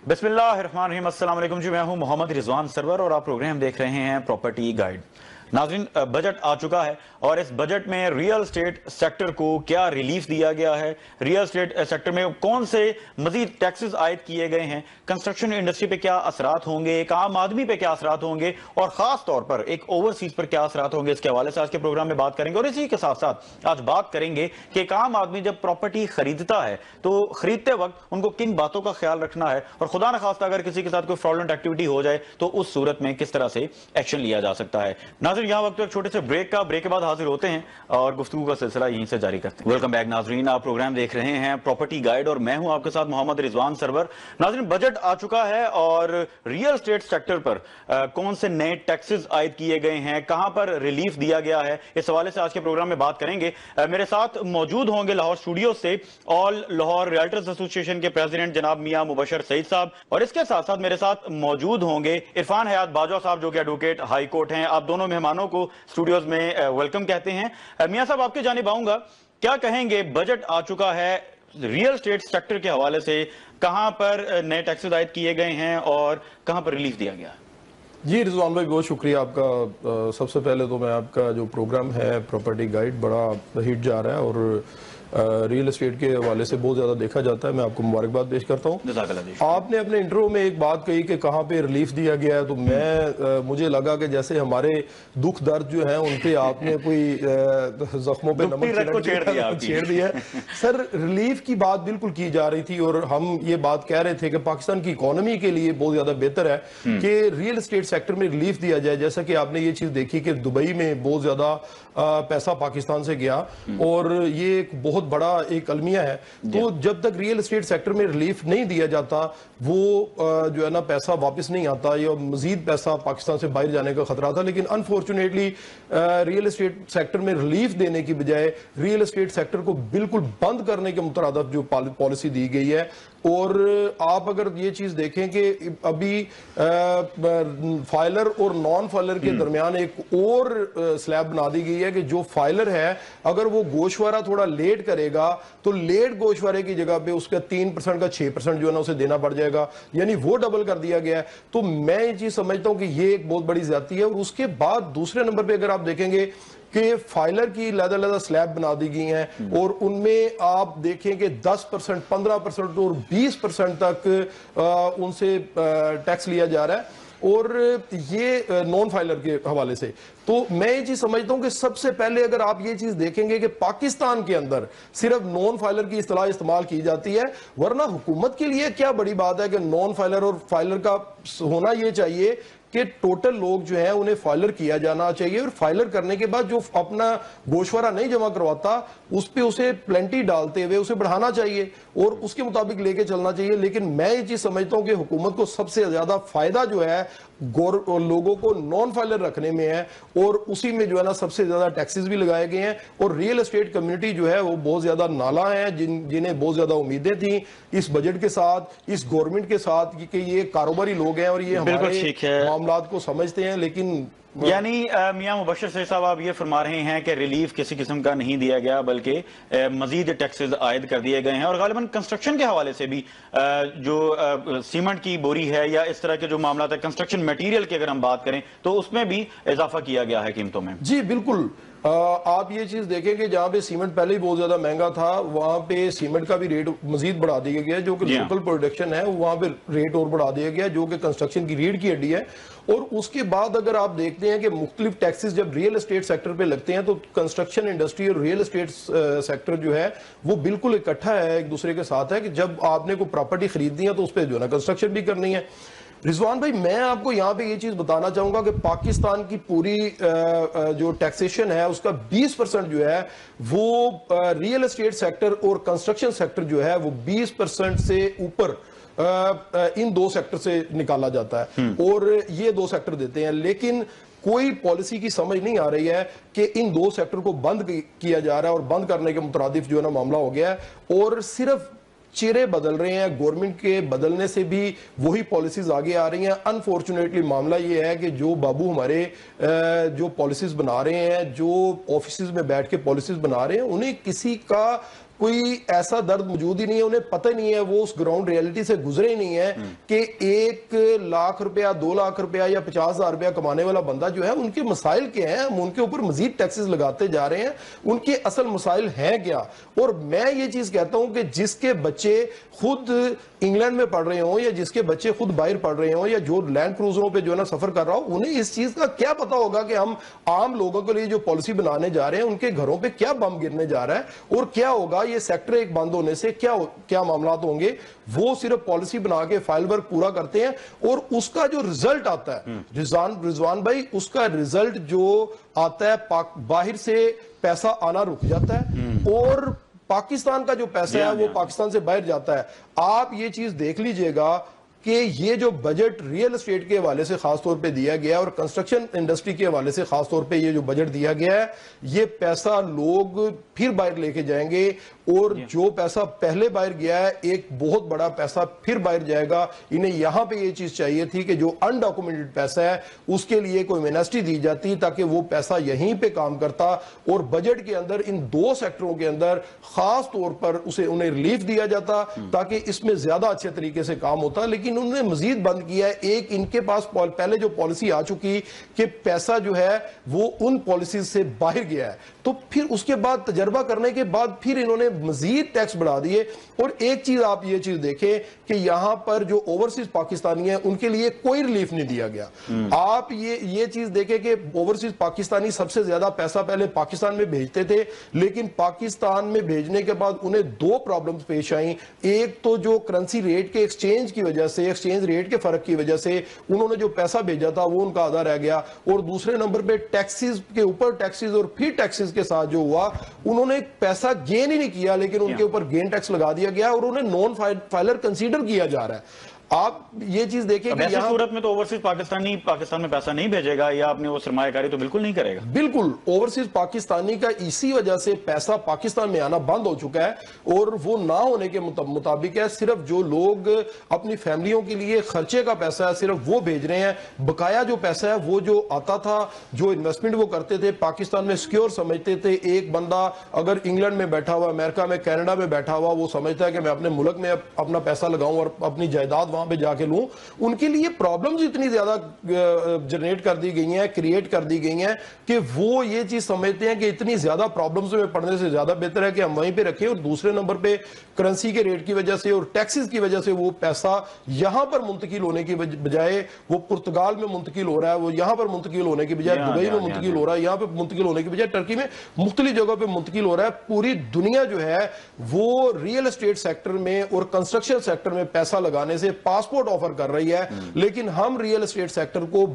बिस्मिल्लाहिर्रहमानिर्रहीम। अस्सलाम वालेकुम जी, मैं हूं मोहम्मद रिजवान सरवर और आप प्रोग्राम देख रहे हैं प्रॉपर्टी गाइड। नाज़रीन, बजट आ चुका है और इस बजट में रियल एस्टेट सेक्टर को क्या रिलीफ दिया गया है, रियल एस्टेट सेक्टर में कौन से मजीद टैक्सेस आयद किए गए हैं, कंस्ट्रक्शन इंडस्ट्री पे क्या असरात होंगे, एक आम आदमी पे क्या असरात होंगे और खास तौर पर एक ओवरसीज पर क्या असरात होंगे, इसके हवाले से आज के प्रोग्राम में बात करेंगे। और इसी के साथ साथ आज बात करेंगे कि एक आम आदमी जब प्रॉपर्टी खरीदता है तो खरीदते वक्त उनको किन बातों का ख्याल रखना है और खुदा न खास्ता अगर किसी के साथ कोई फ्रॉडलेंट एक्टिविटी हो जाए तो उस सूरत में किस तरह से एक्शन लिया जा सकता है। नाज़रीन, यहाँ वक्त एक छोटे से ब्रेक के बाद हाजिर होते हैं और गुफ्तगू का सिलसिला यहीं से जारी करते हैं। वेलकम बैक नाज़रीन, आप प्रोग्राम देख रहे हैं प्रॉपर्टी गाइड और मैं हूं आपके साथ मोहम्मद रिजवान सरवर। नाज़रीन, बजट आ चुका है और रियल एस्टेट सेक्टर पर कौन से नए टैक्सेस आयद किए गए हैं, कहां पर रिलीफ दिया गया है, इस हवाले से आज के प्रोग्राम में बात करेंगे। मेरे साथ मौजूद होंगे लाहौर स्टूडियो से ऑल लाहौर रियल्टर्स एसोसिएशन के प्रेसिडेंट जनाब मियां मुबशर सईद साहब और इसके साथ साथ मेरे साथ मौजूद होंगे इरफान हयात बाजवा साहब जो कि एडवोकेट हाई कोर्ट हैं। आप दोनों मेहमानों को स्टूडियोज में वेलकम कहते हैं। मियां साहब, आपके जानिब आऊंगा, क्या कहेंगे, बजट आ चुका है, रियल एस्टेट सेक्टर के हवाले से कहां पर नए टैक्सेस आयद किए गए हैं और कहां पर रिलीफ दिया गया? जी रिजवान भाई, बहुत शुक्रिया आपका। सबसे पहले तो मैं आपका जो प्रोग्राम है प्रॉपर्टी गाइड बड़ा हिट जा रहा है और रियल एस्टेट के हवाले से बहुत ज़्यादा देखा जाता है। मैं आपको मुबारकबाद पेश करता हूँ। आपने अपने इंटरव्यू में एक बात कही कि कहाँ पे रिलीफ दिया गया है, तो मैं मुझे लगा कि जैसे हमारे दुख दर्द जो है उन पे आपने कोई जख्मों पे नमक छेड़ दिया है। सर, रिलीफ की बात बिल्कुल की जा रही थी और हम ये बात कह रहे थे कि पाकिस्तान की इकोनॉमी के लिए बहुत ज़्यादा बेहतर है कि रियल एस्टेट सेक्टर में रिलीफ दिया जाए। जैसा कि आपने ये चीज़ देखी कि दुबई में बहुत ज़्यादा पैसा पाकिस्तान से गया और ये एक बहुत बड़ा एक अलमिया है। तो जब तक रियल एस्टेट सेक्टर में रिलीफ नहीं दिया जाता वो जो है ना पैसा वापस नहीं आता या मजीद पैसा पाकिस्तान से बाहर जाने का खतरा था। लेकिन अनफॉर्चुनेटली रियल एस्टेट सेक्टर में रिलीफ देने की बजाय रियल एस्टेट सेक्टर को बिल्कुल बंद करने के मुतरादफ जो पॉलिसी दी गई है। और आप अगर ये चीज देखें कि अभी फाइलर और नॉन फाइलर के दरमियान एक और स्लैब बना दी गई है कि जो फाइलर है अगर वो गोशवारा थोड़ा लेट करेगा तो लेट गोशवारे की जगह पे उसका 3% का 6% जो है ना उसे देना पड़ जाएगा, यानी वो डबल कर दिया गया है। तो मैं ये चीज समझता हूं कि ये एक बहुत बड़ी ज्यादती है। और उसके बाद दूसरे नंबर पे अगर आप देखेंगे कि फाइलर की लदा स्लैब बना दी गई हैं और उनमें आप देखें कि 10%, 15% और 20% तक उनसे टैक्स लिया जा रहा है और ये नॉन फाइलर के हवाले से। तो मैं ये चीज समझता हूं कि सबसे पहले अगर आप ये चीज देखेंगे कि पाकिस्तान के अंदर सिर्फ नॉन फाइलर की इस्तेलाह इस्तेमाल की जाती है, वरना हुकूमत के लिए क्या बड़ी बात है कि नॉन फाइलर और फाइलर का होना ये चाहिए कि टोटल लोग जो है उन्हें फाइलर किया जाना चाहिए और फाइलर करने के बाद जो अपना गोशवारा नहीं जमा करवाता उस पे उसे प्लेंटी डालते हुए उसे बढ़ाना चाहिए और उसके मुताबिक लेके चलना चाहिए। लेकिन मैं ये चीज समझता हूं कि हुकूमत को सबसे ज्यादा फायदा जो है लोगों को नॉन फाइलर रखने में है और उसी में जो है ना सबसे ज्यादा टैक्सेस भी लगाए गए हैं। और रियल एस्टेट कम्युनिटी जो है वो बहुत ज्यादा नाला है, जिन्हें बहुत ज्यादा उम्मीदें थी इस बजट के साथ, इस गवर्नमेंट के साथ कि ये कारोबारी लोग हैं और ये हमारे मामलात को समझते हैं। लेकिन यानी मियां मुबशर सईद साहब, आप ये फरमा रहे हैं कि रिलीफ किसी किस्म का नहीं दिया गया बल्कि मजीद टैक्सेस आयद कर दिए गए हैं और गालिबन कंस्ट्रक्शन के हवाले से भी जो सीमेंट की बोरी है या इस तरह के जो मामला है कंस्ट्रक्शन मटेरियल की अगर हम बात करें तो उसमें भी इजाफा किया गया है कीमतों में। जी बिल्कुल, आप ये चीज देखेंगे जहां पे सीमेंट पहले ही बहुत ज्यादा महंगा था वहां पे सीमेंट का भी रेट मजीद बढ़ा दिया गया, जो कि लोकल प्रोडक्शन है वहां पे रेट और बढ़ा दिया गया, जो कि कंस्ट्रक्शन की रीढ़ की हड्डी है। और उसके बाद अगर आप देखते हैं कि मुख्तलिफ टैक्सेस जब रियल एस्टेट सेक्टर पे लगते हैं तो कंस्ट्रक्शन इंडस्ट्री और रियल एस्टेट सेक्टर जो है वो बिल्कुल इकट्ठा है, एक दूसरे के साथ है कि जब आपने कोई प्रॉपर्टी खरीदनी है तो उस पर जो है ना कंस्ट्रक्शन भी करनी है। रिजवान भाई, मैं आपको यहां पे ये चीज बताना चाहूंगा कि पाकिस्तान की पूरी जो टैक्सेशन है उसका 20% जो है वो रियल एस्टेट सेक्टर और कंस्ट्रक्शन सेक्टर जो है वो 20% से ऊपर इन दो सेक्टर से निकाला जाता है और ये दो सेक्टर देते हैं। लेकिन कोई पॉलिसी की समझ नहीं आ रही है कि इन दो सेक्टर को बंद किया जा रहा है और बंद करने के मुतरादिफ जो है ना मामला हो गया है और सिर्फ चेहरे बदल रहे हैं। गवर्नमेंट के बदलने से भी वही पॉलिसीज आगे आ रही हैं। अनफॉर्चुनेटली मामला ये है कि जो बाबू हमारे जो पॉलिसीज बना रहे हैं, जो ऑफिस में बैठ के पॉलिसीज बना रहे हैं, उन्हें किसी का कोई ऐसा दर्द मौजूद ही नहीं है, उन्हें पता ही नहीं है, वो उस ग्राउंड रियलिटी से गुजरे ही नहीं है कि 1 लाख रुपया, 2 लाख रुपया या 50,000 रुपया कमाने वाला बंदा जो है उनके मसाइल क्या हैं, हम उनके ऊपर मजीद टैक्सेस लगाते जा रहे हैं, उनके असल मसाइल हैं क्या। और मैं ये चीज कहता हूं कि जिसके बच्चे खुद इंग्लैंड में पढ़ रहे हो या जिसके बच्चे खुद बाहर पढ़ रहे हो या जो लैंड क्रूजरों पे जो है ना सफर कर रहा हो, उन्हें इस चीज का क्या पता होगा कि हम आम लोगों के लिए जो पॉलिसी बनाने जा रहे हैं उनके घरों पे क्या बम गिरने जा रहा है और क्या होगा, ये सेक्टर एक बंद होने से क्या मामला होंगे। वो सिर्फ पॉलिसी बना के फाइल वर्क पूरा करते हैं और उसका जो रिजल्ट आता है रिजवान भाई, उसका रिजल्ट जो आता है बाहर से पैसा आना रुक जाता है और पाकिस्तान का जो पैसा है वो पाकिस्तान से बाहर जाता है। आप ये चीज देख लीजिएगा कि ये जो बजट रियल एस्टेट के हवाले से खास तौर पे दिया गया है और कंस्ट्रक्शन इंडस्ट्री के हवाले से खास तौर पे ये जो बजट दिया गया है, ये पैसा लोग फिर बाहर लेके जाएंगे और जो पैसा पहले बाहर गया है एक बहुत बड़ा पैसा फिर बाहर जाएगा। इन्हें यहां पे ये चीज चाहिए थी कि जो अनडॉक्यूमेंटेड पैसा है उसके लिए कोई एमनेस्टी दी जाती ताकि वो पैसा यहीं पे काम करता और बजट के अंदर इन 2 सेक्टरों के अंदर खास तौर पर उन्हें रिलीफ दिया जाता ताकि इसमें ज्यादा अच्छे तरीके से काम होता। लेकिन उन्होंने मजीद बंद किया है। एक इनके पास पहले जो पॉलिसी आ चुकी कि पैसा जो है वो उन पॉलिसी से बाहर गया है, तो फिर उसके बाद तजर्बा करने के बाद फिर इन्होंने मजीद टैक्स बढ़ा दिए। और एक चीज आप ये चीज देखें कि यहां पर जो ओवरसीज पाकिस्तानी है उनके लिए कोई रिलीफ नहीं दिया गया। आप ये चीज देखें कि ओवरसीज पाकिस्तानी सबसे ज्यादा पैसा पहले पाकिस्तान में भेजते थे, लेकिन पाकिस्तान में भेजने के बाद उन्हें 2 प्रॉब्लम्स पेश आई। एक तो जो करेंसी रेट के एक्सचेंज की वजह से, एक्सचेंज रेट के फर्क की वजह से उन्होंने जो पैसा भेजा था वो उनका आधा रह गया, और दूसरे नंबर पे टैक्सेस के ऊपर टैक्सेस और फिर टैक्सेस के साथ जो हुआ उन्होंने पैसा गेन ही नहीं किया, लेकिन उनके ऊपर गेन टैक्स लगा दिया गया और उन्हें नॉन फाइलर कंसीडर किया जा रहा है। आप ये चीज देखिए कि ऐसी सूरत में तो ओवरसीज पाकिस्तानी पाकिस्तान में पैसा नहीं भेजेगा या अपनी वो सरमायाकारी तो बिल्कुल नहीं करेगा। बिल्कुल, ओवरसीज पाकिस्तानी का इसी वजह से पैसा पाकिस्तान में आना बंद हो चुका है और वो ना होने के मुताबिक है। सिर्फ जो लोग अपनी फैमिलियों के लिए खर्चे का पैसा है सिर्फ वो भेज रहे हैं, बकाया जो पैसा है वो जो आता था, जो इन्वेस्टमेंट वो करते थे पाकिस्तान में सिक्योर समझते थे। एक बंदा अगर इंग्लैंड में बैठा हुआ, अमेरिका में, कनाडा में बैठा हुआ, वो समझता है कि मैं अपने मुल्क में अपना पैसा लगाऊं और अपनी जायदाद वहां पे जाके लूं। उनके लिए प्रॉब्लम्स इतनी ज्यादा जनरेट कर दी गई हैं, क्रिएट कर दी गई हैं कि वो ये चीज समझते हैं कि इतनी ज्यादा प्रॉब्लम्स में पड़ने से ज्यादा बेहतर है कि हम वहीं पे रखें। और दूसरे नंबर पे करेंसी के रेट की वजह से और टैक्सेस की वजह से वो पैसा यहां पर मुंतकिल होने की बजाय वो पुर्तगाल में मुंतकिल हो रहा है, वो यहां पर मुंतकिल होने की बजाय दुबई में मुंतकिल हो रहा है, यहां पर मुंतकिल होने की बजाय टर्की में मुख्तलिफ जगहों पर मुंतकिल हो रहा है। पूरी दुनिया जो है वो रियल एस्टेट सेक्टर में और कंस्ट्रक्शन सेक्टर में पैसा लगाने से पासपोर्ट ऑफर कर रही है, लेकिन हम रियल एस्टेट सेक्टर को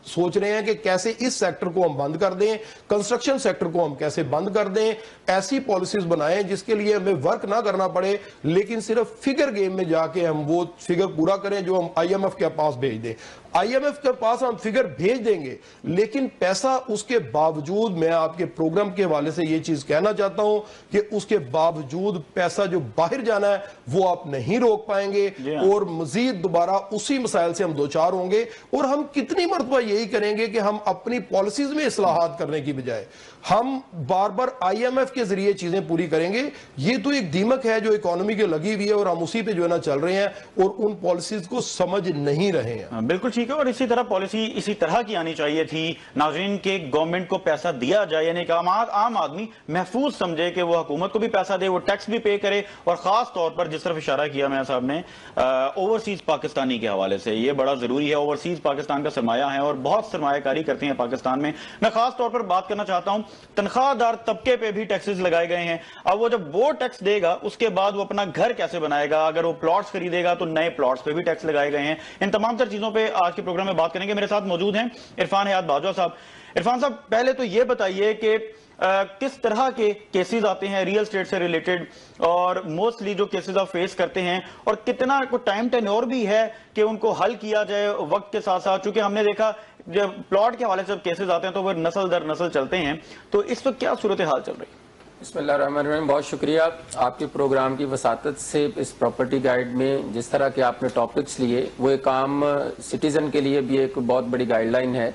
सोच रहे हैं कि कैसे इस सेक्टर को हम बंद कर दें, कंस्ट्रक्शन सेक्टर को हम कैसे बंद कर दें। ऐसी पॉलिसीज बनाएं जिसके लिए हमें वर्क ना करना पड़े, लेकिन सिर्फ फिगर गेम में जाके हम वो फिगर पूरा करें जो हम IMF के पास भेज दें। IMF के पास हम फिगर भेज देंगे, लेकिन पैसा उसके बावजूद, मैं आपके प्रोग्राम के हवाले से ये चीज कहना चाहता हूं कि उसके बावजूद पैसा जो बाहर जाना है वो आप नहीं रोक पाएंगे और मजीद दोबारा उसी मसाइल से हम दो चार होंगे। और हम कितनी मरतबा यही करेंगे कि हम अपनी पॉलिसीज में इस्लाहात करने की बजाय हम बार बार IMF के जरिए चीजें पूरी करेंगे। ये तो एक दीमक है जो इकोनॉमी के लगी हुई है और हम उसी पे जो है ना चल रहे हैं और उन पॉलिसीज को समझ नहीं रहे हैं। बिल्कुल ठीक है, और इसी तरह पॉलिसी इसी तरह की आनी चाहिए थी नाज़रीन के गवर्नमेंट को पैसा दिया जाए, यानी कि आम आदमी महफूज समझे कि वो हुकूमत को भी पैसा दे, वो टैक्स भी पे करे। और खास तौर पर जिस तरफ इशारा किया मैं साहब ने ओवरसीज पाकिस्तानी के हवाले से, ये बड़ा जरूरी है। ओवरसीज पाकिस्तान का सरमाया है और बहुत सरमायाकारी करते हैं पाकिस्तान में। मैं खास तौर पर बात करना चाहता हूं तनख्वाहदार तबके पे भी टैक्सेस लगाए गए हैं। अब वो जब वो टैक्स देगा उसके बाद वो अपना घर कैसे बनाएगा, अगर वो प्लॉट्स खरीदेगा तो नए प्लॉट्स पे भी टैक्स लगाए गए हैं। इन तमाम तर चीजों पे आज के प्रोग्राम में बात करेंगे। मेरे साथ मौजूद हैं इरफान हयात बाजवा साहब। इरफान साहब, पहले तो ये बताइए कि किस तरह के केसेस आते हैं रियल एस्टेट से रिलेटेड और मोस्टली जो केसेस आप फेस करते हैं, और कितना को टाइम टेन्योर भी है कि उनको हल किया जाए वक्त के साथ साथ। चूंकि हमने देखा जब प्लॉट के हवाले से केसेस आते हैं तो वो नस्ल दर नस्ल चलते हैं, तो इस वक्त क्या सूरत हाल चल रही है? बिस्मिल्लाहिर्रहमानिर्रहीम, बहुत शुक्रिया आपके प्रोग्राम की वसातत से। इस प्रॉपर्टी गाइड में जिस तरह के आपने टॉपिक्स लिए वो एक आम सिटीजन के लिए भी एक बहुत बड़ी गाइडलाइन है।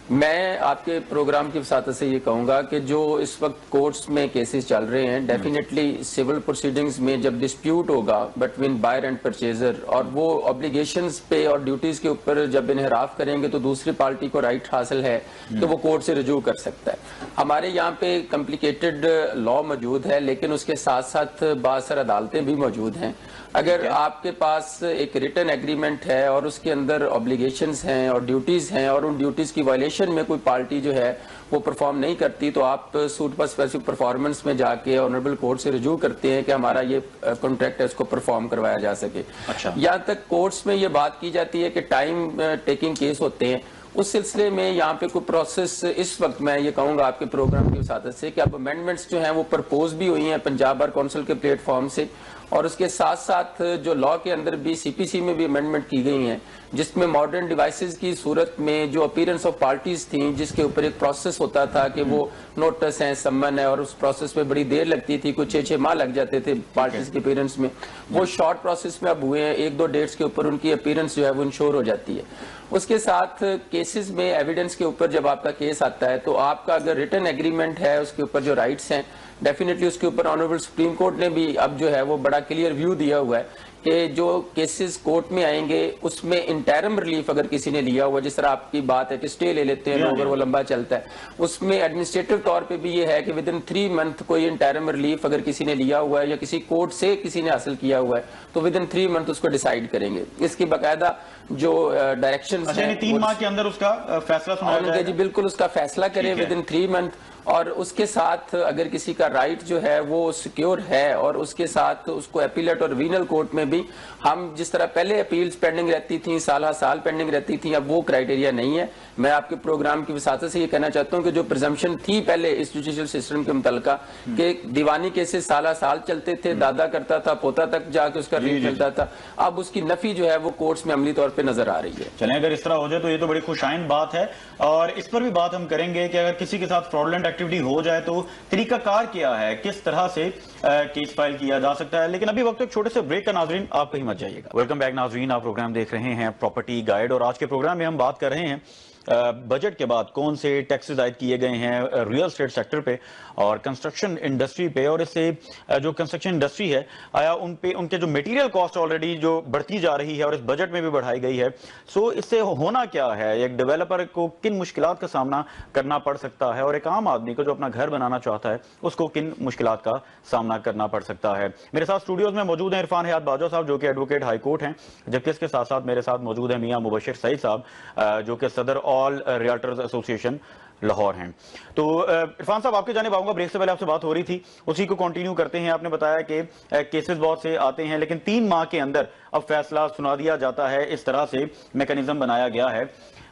मैं आपके प्रोग्राम की वसातत से ये कहूंगा कि जो इस वक्त कोर्ट्स में केसेस चल रहे हैं, डेफिनेटली सिविल प्रोसीडिंग्स में जब डिस्प्यूट होगा बिटवीन बायर एंड परचेजर और वो ऑब्लिगेशंस पे और ड्यूटीज के ऊपर जब इन्हराफ करेंगे तो दूसरी पार्टी को राइट हासिल है कि वो कोर्ट से रजू कर सकता है। हमारे यहाँ पे कॉम्प्लिकेटेड लॉ मौजूद है, लेकिन उसके साथ साथ बासर अदालतें भी मौजूद हैं। अगर आपके पास एक रिटन एग्रीमेंट है और उसके अंदर ऑब्लिगेशंस हैं और ड्यूटीज हैं और उन ड्यूटीज की वायलेशन में कोई पार्टी जो है वो परफॉर्म नहीं करती, तो आप सूट पर स्पेसिफिक परफॉर्मेंस में जाके ऑनरेबल कोर्ट से रजू करते हैं कि हमारा ये कॉन्ट्रैक्ट है उसको परफॉर्म करवाया जा सके। अच्छा। यहाँ तक कोर्ट्स में ये बात की जाती है कि टाइम टेकिंग केस होते हैं, उस सिलसिले में यहाँ पे कोई प्रोसेस इस वक्त मैं ये कहूंगा आपके प्रोग्राम की वसातत से कि अब अमेंडमेंट्स जो हैं वो प्रपोज भी हुई हैं पंजाब बार काउंसिल के प्लेटफॉर्म से, और उसके साथ साथ जो लॉ के अंदर भी सीपीसी में भी अमेंडमेंट की गई हैं, जिसमें मॉडर्न डिवाइसेस की सूरत में जो अपीयरेंस ऑफ पार्टीज थी, जिसके ऊपर एक प्रोसेस होता था कि वो नोटिस है, सम्मन है, और उस प्रोसेस में बड़ी देर लगती थी, कुछ 6-6 माह लग जाते थे पार्टीज के अपीयरेंस में, वो शॉर्ट प्रोसेस में अब हुए हैं। 1-2 डेट्स के ऊपर उनकी अपीयरेंस जो है वो इंश्योर हो जाती है। उसके साथ केसेस में एविडेंस के ऊपर जब आपका केस आता है तो आपका अगर रिटन एग्रीमेंट है उसके ऊपर जो राइट्स हैं, डेफिनेटली उसके ऊपर ऑनरेबल सुप्रीम कोर्ट ने भी अब जो है वो बड़ा क्लियर व्यू दिया हुआ है कि जो केसेस कोर्ट में आएंगे उसमें इंटरम रिलीफ अगर किसी ने लिया हुआ, जिस तरह आपकी बात है कि स्टे ले लेते हैं अगर वो लंबा चलता है, उसमें एडमिनिस्ट्रेटिव तौर पे भी ये है कि विद इन 3 मंथ कोई इंटरम रिलीफ अगर किसी ने लिया हुआ है या किसी कोर्ट से किसी ने हासिल किया हुआ है तो विद इन 3 मंथ उसको डिसाइड करेंगे। इसकी बाकायदा जो डायरेक्शन 3 माह के अंदर उसका फैसला सुनाया जाएगा। जी बिल्कुल, उसका फैसला करें विद इन 3 मंथ। और उसके साथ अगर किसी का राइट जो है वो सिक्योर है और उसके साथ उसको अपीलेट और वीनल कोर्ट में भी हम जिस तरह पहले अपील्स पेंडिंग रहती थी, साल पेंडिंग रहती थी, अब वो क्राइटेरिया नहीं है। मैं आपके प्रोग्राम की वसातत से ये कहना चाहता हूँ कि जो प्रिजम्पशन थी पहले इस जुडिशियल सिस्टम के मुतल्लिका कि दीवानी केसेस साल चलते थे, दादा करता था, पोता तक जाके उसका रिट चलता था, अब उसकी नफी जो है वो कोर्ट्स में अमली तौर पर नजर आ रही है। चलें, अगर इस तरह हो जाए तो ये तो बड़ी खुशाइन बात है, और इस पर भी बात हम करेंगे कि अगर किसी के साथ फ्रॉडलेंट एक्टिविटी हो जाए तो तरीकाकार क्या है, किस तरह से केस फाइल किया जा सकता है। लेकिन अभी वक्त एक छोटे से ब्रेक का। नाजरीन आप कहीं मत जाइएगा। वेलकम बैक नाजरीन, आप प्रोग्राम देख रहे हैं प्रॉपर्टी गाइड, और आज के प्रोग्राम में हम बात कर रहे हैं बजट के बाद कौन से टैक्सेस आयद किए गए हैं रियल एस्टेट सेक्टर पे और कंस्ट्रक्शन इंडस्ट्री पे, और इससे जो कंस्ट्रक्शन इंडस्ट्री है आया उन पे उनके जो मटेरियल कॉस्ट ऑलरेडी जो बढ़ती जा रही है और इस बजट में भी बढ़ाई गई है, सो इससे होना क्या है, एक डेवलपर को किन मुश्किलात का सामना करना पड़ सकता है और एक आम आदमी को जो अपना घर बनाना चाहता है उसको किन मुश्किलात का सामना करना पड़ सकता है। मेरे साथ स्टूडियोज में मौजूद हैं इरफान हयात बाजवा साहब जो कि एडवोकेट हाई कोर्ट हैं, जबकि इसके साथ साथ मेरे साथ मौजूद है मियां मुबशिर सईद साहब जो कि सदर ऑल रियल्टर्स एसोसिएशन लाहौर हैं। तो इरफान साहब आपके जानिब आऊंगा, ब्रेक से पहले आपसे बात हो रही थी, उसी को कंटिन्यू करते हैं। आपने बताया कि केसेस बहुत से आते हैं लेकिन 3 माह के अंदर अब फैसला सुना दिया जाता है, इस तरह से मैकेनिज्म बनाया गया है।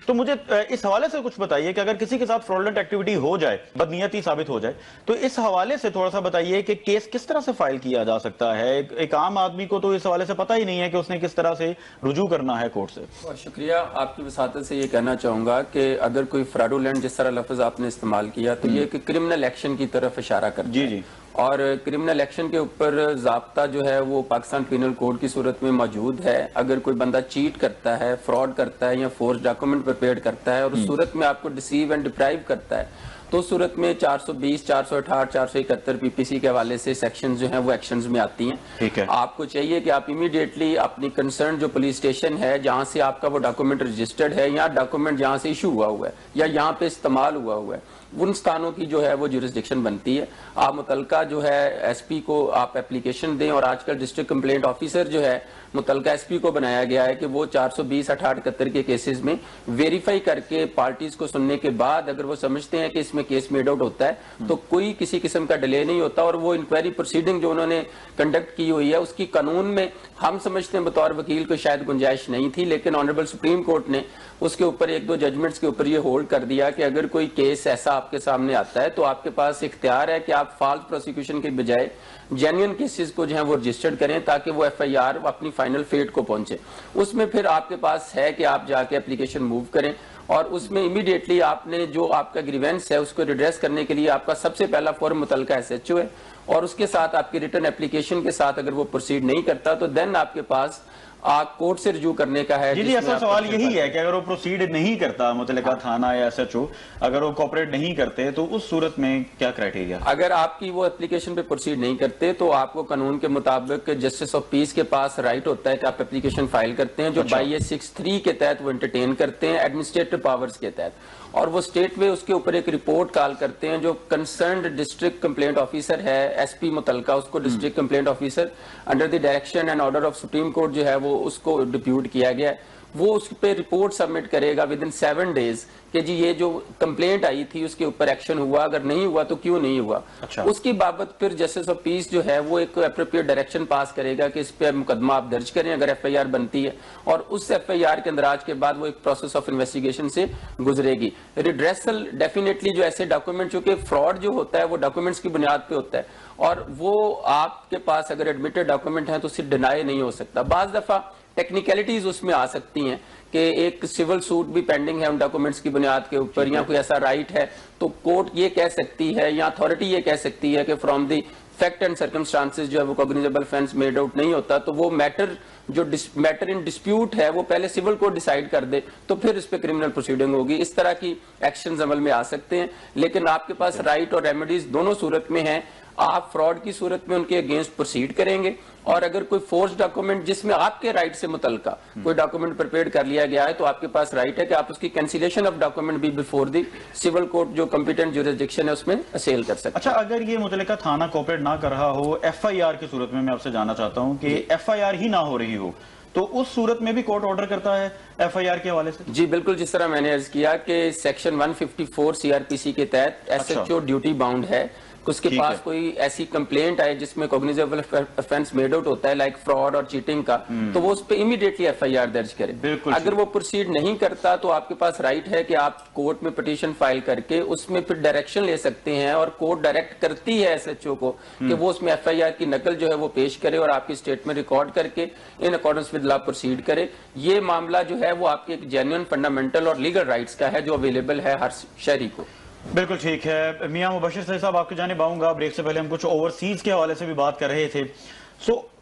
तो मुझे इस हवाले से कुछ बताइए कि अगर किसी के साथ फ्रॉडलेंट एक्टिविटी हो जाए, बदनीयती साबित हो जाए, तो इस हवाले से थोड़ा सा बताइए कि केस किस तरह से फाइल किया जा सकता है। एक आम आदमी को तो इस हवाले से पता ही नहीं है कि उसने किस तरह से रुजू करना है कोर्ट से। बहुत शुक्रिया। आपकी वसातत से ये कहना चाहूंगा कि अगर कोई फ्रॉडुलेंट जिस तरह लफ्ज आपने इस्तेमाल किया तो ये क्रिमिनल एक्शन की तरफ इशारा करता है। जी। और क्रिमिनल एक्शन के ऊपर ज़ाब्ता जो है वो पाकिस्तान पिनल कोड की सूरत में मौजूद है। अगर कोई बंदा चीट करता है, फ्रॉड करता है या फोर्स डॉक्यूमेंट प्रिपेयर करता है और उस सूरत में आपको डिसीव एंड डिप्राइव करता है तो सूरत में 420, 468, 471 पीपीसी के हवाले से सेक्शन जो हैं वो एक्शंस में आती हैं। ठीक है। आपको चाहिए कि आप इमीडिएटली अपनी कंसर्न जो पुलिस स्टेशन है जहां से आपका वो डॉक्यूमेंट रजिस्टर्ड है या डॉक्यूमेंट जहां से इशू हुआ है या यहां पे इस्तेमाल हुआ है, उन स्थानों की जो है वो जुरिस्डिक्शन बनती है। आप मुतलका जो है एसपी को आप एप्लीकेशन दें, और आजकल डिस्ट्रिक्ट कंप्लेंट ऑफिसर जो है मुतलका एसपी को बनाया गया है कि वो 420, 68 के केसेस में वेरीफाई करके पार्टीज को सुनने के बाद अगर वो समझते हैं कि इसमें केस मेड आउट होता है तो कोई किसी किस्म का डिले नहीं होता, और वो इंक्वायरी प्रोसीडिंग जो उन्होंने कंडक्ट की हुई है उसकी कानून में हम समझते हैं बतौर वकील को शायद गुंजाइश नहीं थी, लेकिन ऑनरेबल सुप्रीम कोर्ट ने उसके ऊपर 1-2 जजमेंट्स के ऊपर ये होल्ड कर दिया कि अगर कोई केस ऐसा आपके सामने आता है तो आपके पास इख्तियार है कि आप फाल्स प्रोसिक्यूशन के बजाय जेन्युइन केसेस को जो है वो रजिस्टर्ड करें ताकि वो एफआईआर अपनी फाइनल फेट को पहुंचे। उसमें फिर आपके पास है कि आप जाके एप्लीकेशन मूव करें और उसमें इमीडिएटली आपने जो आपका ग्रीवेंस है उसको रिड्रेस करने के लिए आपका सबसे पहला फॉर्म मुतलका एसएचओ है, और उसके साथ आपकी रिटर्न एप्लीकेशन के साथ अगर वो प्रोसीड नहीं करता तो देन आपके पास कोर्ट से रिज्यू करने का है। जी, असल सवाल यही है कि अगर वो प्रोसीड नहीं करता मुतल्लिका थाना या SHO, अगर वो कोऑपरेट नहीं करते तो उस सूरत में क्या क्राइटेरिया? अगर आपकी वो एप्लीकेशन पे प्रोसीड नहीं करते तो आपको कानून के मुताबिक जस्टिस ऑफ पीस के पास राइट होता है कि आप एप्लीकेशन फाइल करते हैं, जो बाई 63 के तहत वो एंटरटेन करते हैं एडमिनिस्ट्रेटिव पावर्स के तहत, और वो स्टेट वे उसके ऊपर एक रिपोर्ट कॉल करते हैं। जो कंसर्न्ड डिस्ट्रिक्ट कंप्लेंट ऑफिसर है, SP मुतलका, उसको district complaint officer under the direction and order of supreme court जो है वो उसको डिप्यूट किया गया है, वो उस पे रिपोर्ट सबमिट करेगा विद इन 7 डेज कि जी ये जो कंप्लेंट आई थी उसके ऊपर एक्शन हुआ, अगर नहीं हुआ तो क्यों नहीं हुआ। उसकी बाबत फिर जस्टिस ऑफ पीस जो है वो एक एप्रोप्रिएट डायरेक्शन पास करेगा कि इस पे मुकदमा आप दर्ज करें अगर FIR बनती है, और उस FIR के अंदराज के बाद वो एक प्रोसेस ऑफ इन्वेस्टिगेशन से गुजरेगी। रिड्रेसल डेफिनेटली जो ऐसे डॉक्यूमेंट, चूंकि फ्रॉड जो होता है वो डॉक्यूमेंट्स की बुनियाद पे होता है, और वो आपके पास अगर एडमिटेड डॉक्यूमेंट है तो उससे डिनाई नहीं हो सकता। बाज दफा टेक्निकलिटीज उसमें आ सकती हैं कि एक सिविल सूट भी पेंडिंग है उन डॉक्यूमेंट्स की बुनियाद के ऊपर, या कोई ऐसा राइट है तो कोर्ट ये कह सकती है या अथॉरिटी ये कह सकती है कि from the fact and circumstances जो है वो कॉग्निजेबल ऑफेंस मेड आउट नहीं होता, तो वो मैटर इन डिस्प्यूट है वो पहले सिविल कोर्ट डिसाइड कर दे, तो फिर इस पे क्रिमिनल प्रोसीडिंग होगी। इस तरह की एक्शंस अमल में आ सकते हैं, लेकिन आपके पास राइट और रेमेडीज दोनों सूरत में हैं। आप फ्रॉड की सूरत में उनके अगेंस्ट प्रोसीड करेंगे, और अगर कोई फोर्स डॉक्यूमेंट जिसमें आपके राइट से मुतलका कोई डॉक्यूमेंट प्रिपेयर कर लिया गया है तो आपके पास राइट है कि आप उसकी कैंसिलेशन ऑफ डॉक्यूमेंट भी बिफोर द सिविल कोर्ट जो कंपिटेंट ज्यूरिसडिक्शन है उसमें असेल कर सकते हैं। अच्छा, अगर ये मुतल्लिका थाना कोऑपरेट ना कर रहा हो, FIR की सूरत में मैं आपसे जानना चाहता हूं कि FIR ही ना हो रही हो, तो उस सूरत में भी कोर्ट ऑर्डर करता है FIR के हवाले से? जी बिल्कुल, जिस तरह मैंने अर्ज किया कि सेक्शन 154 CRPC के तहत SHO ड्यूटी बाउंड है, उसके पास कोई ऐसी कंप्लेंट आए जिसमें कॉग्निजेबल ऑफेंस मेड आउट होता है लाइक फ्रॉड और चीटिंग का, तो वो उस पर इमीडिएटली FIR दर्ज करे। अगर वो प्रोसीड नहीं करता तो आपके पास राइट है कि आप कोर्ट में पिटीशन फाइल करके उसमें फिर डायरेक्शन ले सकते हैं, और कोर्ट डायरेक्ट करती है SHO को कि वो उसमें FIR की नकल जो है वो पेश करे और आपकी स्टेट में रिकॉर्ड करके in accordance with law proceed करे। ये मामला जो है वो आपके एक जेन्युइन फंडामेंटल और लीगल राइट्स का है जो अवेलेबल है हर शहरी को। बिल्कुल ठीक है। मियां मुबशिर साहब, आपकी जानिब आऊंगा। ब्रेक से पहले हम कुछ ओवरसीज के हवाले से भी बात कर रहे थे।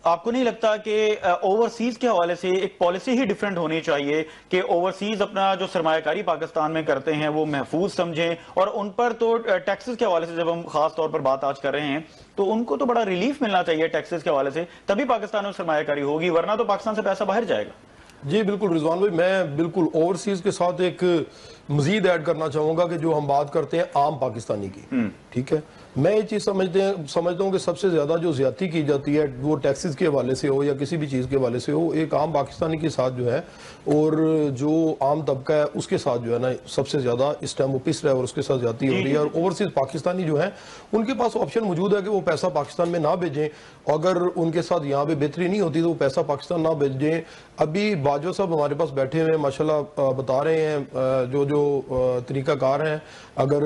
आपको नहीं लगता कि ओवरसीज के हवाले से एक पॉलिसी ही डिफरेंट होनी चाहिए कि ओवरसीज अपना जो सरमायाकारी पाकिस्तान में करते हैं वो महफूज समझें, और उन पर तो टैक्सेस के हवाले से जब हम खास तौर पर बात आज कर रहे हैं तो उनको तो बड़ा रिलीफ मिलना चाहिए टैक्सेस के हवाले से, तभी पाकिस्तान में सरमायाकारी होगी, वरना तो पाकिस्तान से पैसा बाहर जाएगा। जी बिल्कुल रिजवान भाई, मैं बिल्कुल ओवरसीज के साथ एक मजीद ऐड करना चाहूंगा कि जो हम बात करते हैं आम पाकिस्तानी की, ठीक है, मैं ये चीज समझता हूँ कि सबसे ज्यादा जो ज्यादती की जाती है वो टैक्सेस के हवाले से हो या किसी भी चीज के हवाले से हो, एक आम पाकिस्तानी के साथ जो है और जो आम तबका है उसके साथ जो है ना सबसे ज्यादा इस टाइम वो पिस रहा है और उसके साथ ज्यादती हो रही है। और ओवरसीज पाकिस्तानी जो है उनके पास ऑप्शन मौजूद है कि वो पैसा पाकिस्तान में ना भेजें, अगर उनके साथ यहाँ पे बेहतरी नहीं होती तो वो पैसा पाकिस्तान ना भेजें। अभी बाजवा साहब हमारे पास बैठे हुए माशाल्लाह बता रहे हैं जो तरीकाकार हैं, अगर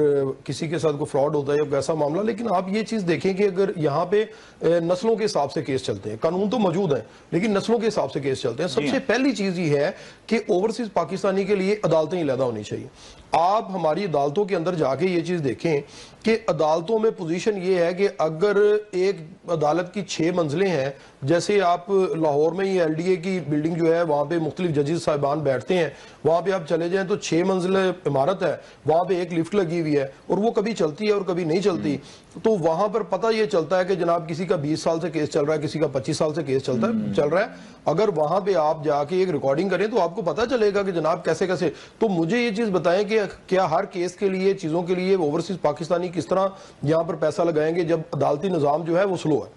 किसी के साथ कोई फ्रॉड होता है या कैसा मामला, लेकिन आप ये चीज देखें कि अगर यहाँ पे नस्लों के हिसाब से केस चलते हैं, कानून तो मौजूद है लेकिन नस्लों के हिसाब से केस चलते हैं। सबसे पहली चीज ये है कि ओवरसीज पाकिस्तानी के लिए अदालतें अलग होनी चाहिए। आप हमारी अदालतों के अंदर जाके ये चीज देखें कि अदालतों में पोजीशन ये है कि अगर एक अदालत की 6 मंजिलें हैं, जैसे आप लाहौर में ये LDA की बिल्डिंग जो है वहां पे मुख्तलिफ जजेस साहिबान बैठते हैं, वहां पे आप चले जाएं तो 6 मंजिल इमारत है, वहां पे एक लिफ्ट लगी हुई है और वो कभी चलती है और कभी नहीं चलती, तो वहां पर पता ये चलता है कि जनाब किसी का 20 साल से केस चल रहा है, किसी का 25 साल से केस चल रहा है। अगर वहां पे आप जाके एक रिकॉर्डिंग करें तो आपको पता चलेगा कि जनाब कैसे कैसे। तो मुझे ये चीज बताएं कि क्या हर केस के लिए चीजों के लिए ओवरसीज पाकिस्तानी किस तरह यहां पर पैसा लगाएंगे जब अदालती निजाम जो है वो स्लो है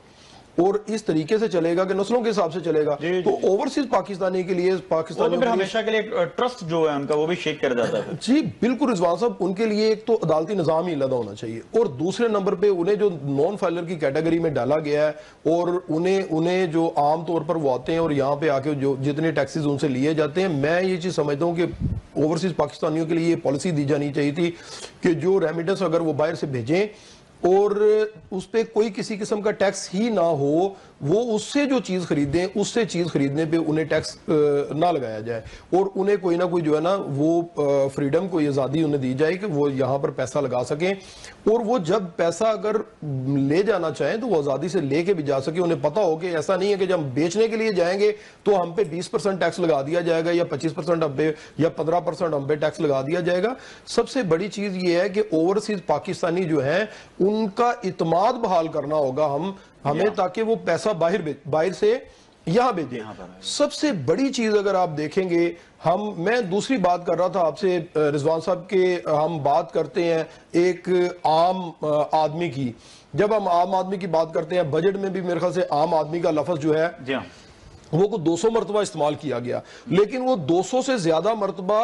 और इस तरीके से चलेगा कि नस्लों के हिसाब से चलेगा। तो ओवरसीज पाकिस्तानी के लिए पाकिस्तान हमेशा के लिए ट्रस्ट जो है उनका वो भी शेक कर जाता है। जी बिल्कुल रिजवान साहब, उनके लिए एक तो अदालती निजाम ही अलग होना चाहिए और दूसरे नंबर पे उन्हें जो नॉन फाइलर की कैटेगरी में डाला गया है और उन्हें जो आम तौर पर वो आते हैं और यहाँ पे आके जो जितने टैक्सेस उनसे लिए जाते हैं, मैं ये चीज समझता हूँ कि ओवरसीज पाकिस्तानियों के लिए ये पॉलिसी दी जानी चाहिए थी कि जो रेमिटेंस अगर वो बाहर से भेजें और उस पर कोई किसी किस्म का टैक्स ही ना हो, वो उससे जो चीज़ खरीदें उससे चीज़ खरीदने पे उन्हें टैक्स ना लगाया जाए और उन्हें कोई ना कोई जो है ना वो फ्रीडम, कोई आज़ादी उन्हें दी जाए कि वो यहाँ पर पैसा लगा सकें और वो जब पैसा अगर ले जाना चाहें तो वो आज़ादी से लेके भी जा सके। उन्हें पता हो कि ऐसा नहीं है कि जब हम बेचने के लिए जाएंगे तो हम पे 20% टैक्स लगा दिया जाएगा या 25% हम पे या 15% हम पे टैक्स लगा दिया जाएगा। सबसे बड़ी चीज़ ये है कि ओवरसीज पाकिस्तानी जो है उनका इत्माद बहाल करना होगा हमें, ताकि वो पैसा बाहर से यहां भेजें। सबसे बड़ी चीज अगर आप देखेंगे, मैं दूसरी बात कर रहा था आपसे रिजवान साहब के, हम बात करते हैं एक आम आदमी की, जब हम आम आदमी की बात करते हैं बजट में भी मेरे ख्याल से आम आदमी का लफ्ज जो है वो को 200 मरतबा इस्तेमाल किया गया, लेकिन वो 200 से ज्यादा मरतबा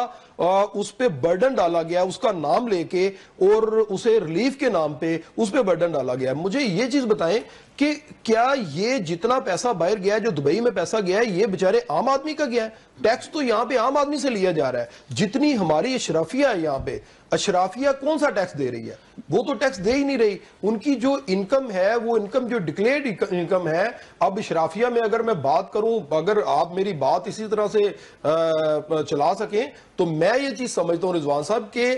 उस पे बर्डन डाला गया, उसका नाम लेके और उसे रिलीफ के नाम पे उस पे बर्डन डाला गया। मुझे ये चीज बताएं कि क्या ये जितना पैसा बाहर गया है, जो दुबई में पैसा गया है, ये बेचारे आम आदमी का गया है? टैक्स तो यहाँ पे आम आदमी से लिया जा रहा है। जितनी हमारी अशराफिया है यहाँ पे, अशराफिया कौन सा टैक्स दे रही है? वो तो टैक्स दे ही नहीं रही। उनकी जो इनकम है वो इनकम जो डिक्लेयर्ड इनकम है, अब अशराफिया में अगर मैं बात करूं, अगर आप मेरी बात इसी तरह से चला सकें तो मैं ये चीज समझता हूं रिजवान साहब के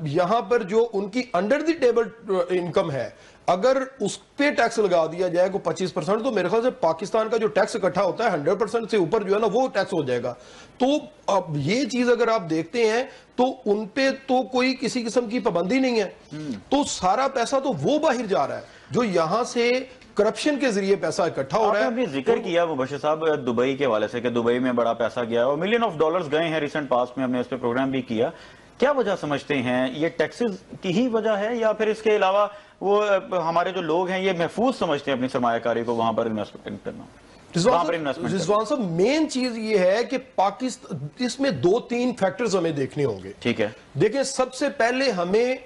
यहां पर जो उनकी अंडर द टेबल इनकम है, अगर उस पे टैक्स लगा दिया जाए को 25%, तो मेरे ख्याल से पाकिस्तान का जो टैक्स इकट्ठा होता है 100% से ऊपर जो है ना वो टैक्स हो जाएगा। तो अब ये चीज अगर आप देखते हैं तो उन पे तो कोई किसी किस्म की पाबंदी नहीं है, तो सारा पैसा तो वो बाहर जा रहा है जो यहां से करप्शन के जरिए पैसा इकट्ठा हो रहा है। आपने जिक्र किया मुबशिर साहब दुबई के हवाले से कि दुबई में बड़ा पैसा गया और $मिलियन ऑफ डॉलर्स गए हैं रिसेंट पास्ट में, हमने इस पे प्रोग्राम भी किया। क्या वजह समझते हैं, ये टैक्सेस की ही वजह है या फिर इसके अलावा वो हमारे जो लोग हैं ये महफूज समझते हैं अपनी सरमायाकारी को वहां पर इन्वेस्टमेंट करना? रिजवान साहब, मेन चीज ये है कि पाकिस्तान, इसमें 2-3 फैक्टर्स हमें देखने होंगे। ठीक है, देखिए सबसे पहले हमें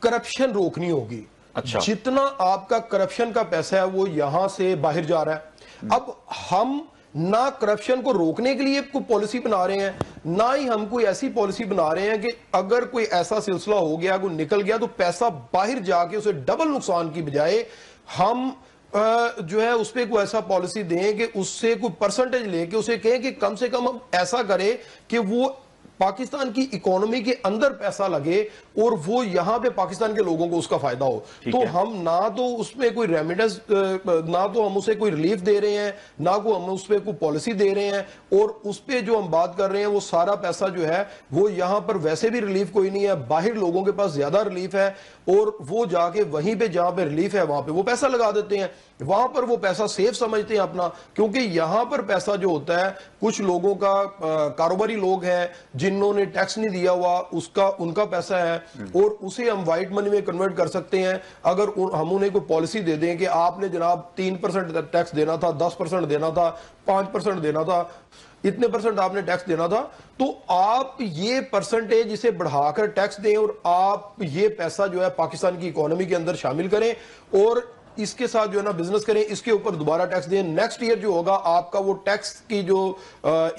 करप्शन रोकनी होगी। अच्छा, जितना आपका करप्शन का पैसा है वो यहां से बाहर जा रहा है। अब हम ना करप्शन को रोकने के लिए कोई पॉलिसी बना रहे हैं, ना ही हम कोई ऐसी पॉलिसी बना रहे हैं कि अगर कोई ऐसा सिलसिला हो गया, कोई निकल गया तो पैसा बाहर जाके उसे डबल नुकसान की बजाय हम जो है उस पर कोई ऐसा पॉलिसी दें कि उससे कोई परसेंटेज लेके उसे कहें कि कम से कम हम ऐसा करें कि वो पाकिस्तान की इकोनॉमी के अंदर पैसा लगे और वो यहां पे पाकिस्तान के लोगों को उसका फायदा हो। तो हम ना तो उसमें कोई रेमिडेंस, ना तो हम उसे कोई रिलीफ दे रहे हैं, ना को हम उस पर कोई पॉलिसी दे रहे हैं, और उस पर जो हम बात कर रहे हैं वो सारा पैसा जो है वो यहां पर वैसे भी रिलीफ कोई नहीं है, बाहर लोगों के पास ज्यादा रिलीफ है और वो जाके वहीं पे जहां पे रिलीफ है वहां पे वो पैसा लगा देते हैं, वहां पर वो पैसा सेफ समझते हैं अपना। क्योंकि यहां पर पैसा जो होता है, कुछ लोगों का कारोबारी लोग हैं जिन्होंने टैक्स नहीं दिया हुआ, उसका उनका पैसा है और उसे हम व्हाइट मनी में कन्वर्ट कर सकते हैं। अगर हम उन्हें कोई पॉलिसी दे दें कि आपने जनाब 3% टैक्स देना था, 10% देना था, 5% देना था, इतने परसेंट आपने टैक्स देना था, तो आप ये परसेंटेज इसे बढ़ाकर टैक्स दें और आप ये पैसा जो है पाकिस्तान की इकोनॉमी के अंदर शामिल करें और इसके साथ जो है ना बिजनेस करें, इसके ऊपर दोबारा टैक्स दें। नेक्स्ट ईयर जो होगा आपका वो टैक्स की जो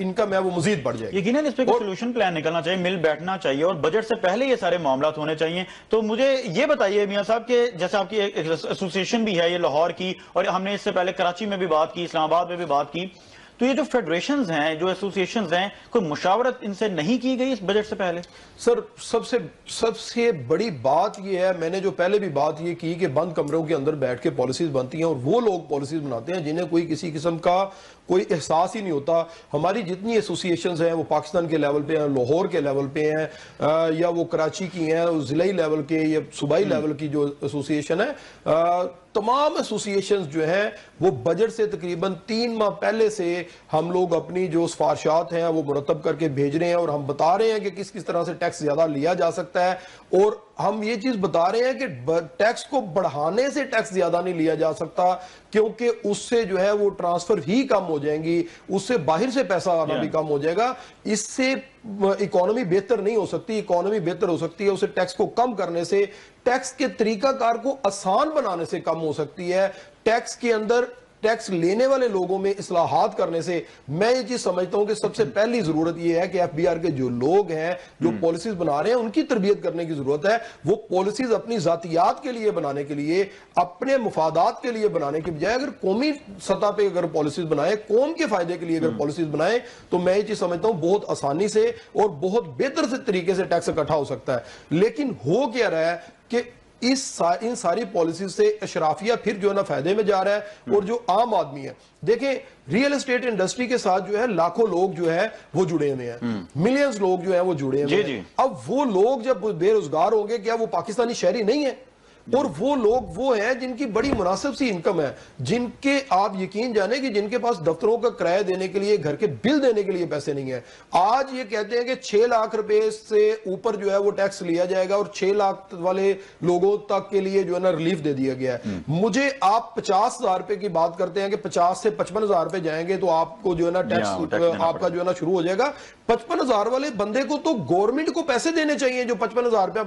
इनकम है वो मजीद बढ़ जाएगी। यकीनन इस पे कोई सोल्यूशन प्लान निकलना चाहिए, मिल बैठना चाहिए और बजट से पहले ये सारे मामला होने चाहिए। तो मुझे ये बताइए मियां साहब कि जैसे आपकी एक एसोसिएशन भी है ये लाहौर की, और हमने इससे पहले कराची में भी बात की, इस्लामाबाद में भी बात की, तो ये जो फेडरेशंस हैं, जो एसोसिएशंस हैं, कोई मुशावरत इनसे नहीं की गई इस बजट से पहले? सर, सबसे बड़ी बात ये है, मैंने जो पहले भी बात ये की कि बंद कमरों के अंदर बैठ के पॉलिसीज बनती हैं और वो लोग पॉलिसीज बनाते हैं जिन्हें कोई किसी किस्म का कोई एहसास ही नहीं होता। हमारी जितनी एसोसिएशंस हैं वो पाकिस्तान के लेवल पे हैं, लाहौर के लेवल पे हैं, या वो कराची की हैं, जिलाई लेवल के या सूबाई लेवल की जो एसोसिएशन है, तमाम एसोसिएशंस जो हैं वो बजट से तकरीबन 3 माह पहले से हम लोग अपनी जो सिफारिशात हैं वो मुरतब करके भेज रहे हैं और हम बता रहे हैं कि किस किस तरह से टैक्स ज्यादा लिया जा सकता है, और हम ये चीज बता रहे हैं कि टैक्स को बढ़ाने से टैक्स ज्यादा नहीं लिया जा सकता, क्योंकि उससे जो है वो ट्रांसफर ही कम हो जाएंगी, उससे बाहर से पैसा आना भी कम हो जाएगा। इससे इकोनॉमी बेहतर नहीं हो सकती। इकोनॉमी बेहतर हो सकती है उसे टैक्स को कम करने से, टैक्स के तरीकाकार को आसान बनाने से कम हो सकती है। टैक्स के अंदर टैक्स लेने वाले लोगों में इस्लाहात करने से मैं ये चीज समझता हूं कि सबसे पहली जरूरत ये है कि एफबीआर के जो लोग हैं जो पॉलिसीज बना रहे हैं उनकी तरबियत करने की जरूरत है। वो पॉलिसीज अपनी जातियात के लिए बनाने के लिए, अपने मुफादात के लिए बनाने के बजाय अगर कौमी सतह पे अगर पॉलिसीज बनाए, कौम के फायदे के लिए अगर पॉलिसीज बनाए, तो मैं ये चीज समझता हूं बहुत आसानी से और बहुत बेहतर से तरीके से टैक्स इकट्ठा हो सकता है। लेकिन हो क्या रहा है कि इन सारी पॉलिसी से अशराफिया फिर जो है ना फायदे में जा रहा है और जो आम आदमी है, देखें रियल एस्टेट इंडस्ट्री के साथ जो है लाखों लोग जो है वो जुड़े हुए हैं, मिलियंस लोग जो है वो जुड़े हुए हैं। अब वो लोग जब बेरोजगार होंगे, क्या वो पाकिस्तानी शहरी नहीं है? और वो लोग वो हैं जिनकी बड़ी मुनासिब सी इनकम है, जिनके आप यकीन जाने कि जिनके पास दफ्तरों का किराया देने के लिए, घर के बिल देने के लिए पैसे नहीं है। आज ये कहते हैं कि 6 लाख रुपए से ऊपर जो है वो टैक्स लिया जाएगा और 6 लाख वाले लोगों तक के लिए जो है ना रिलीफ दे दिया गया है। मुझे आप 50,000 रुपए की बात करते हैं कि 50 से 55,000 रुपए जाएंगे तो आपको जो है ना टैक्स आपका जो है ना शुरू हो जाएगा। 55,000 वाले बंदे को तो गवर्नमेंट को पैसे देने चाहिए जो 55,000 रुपया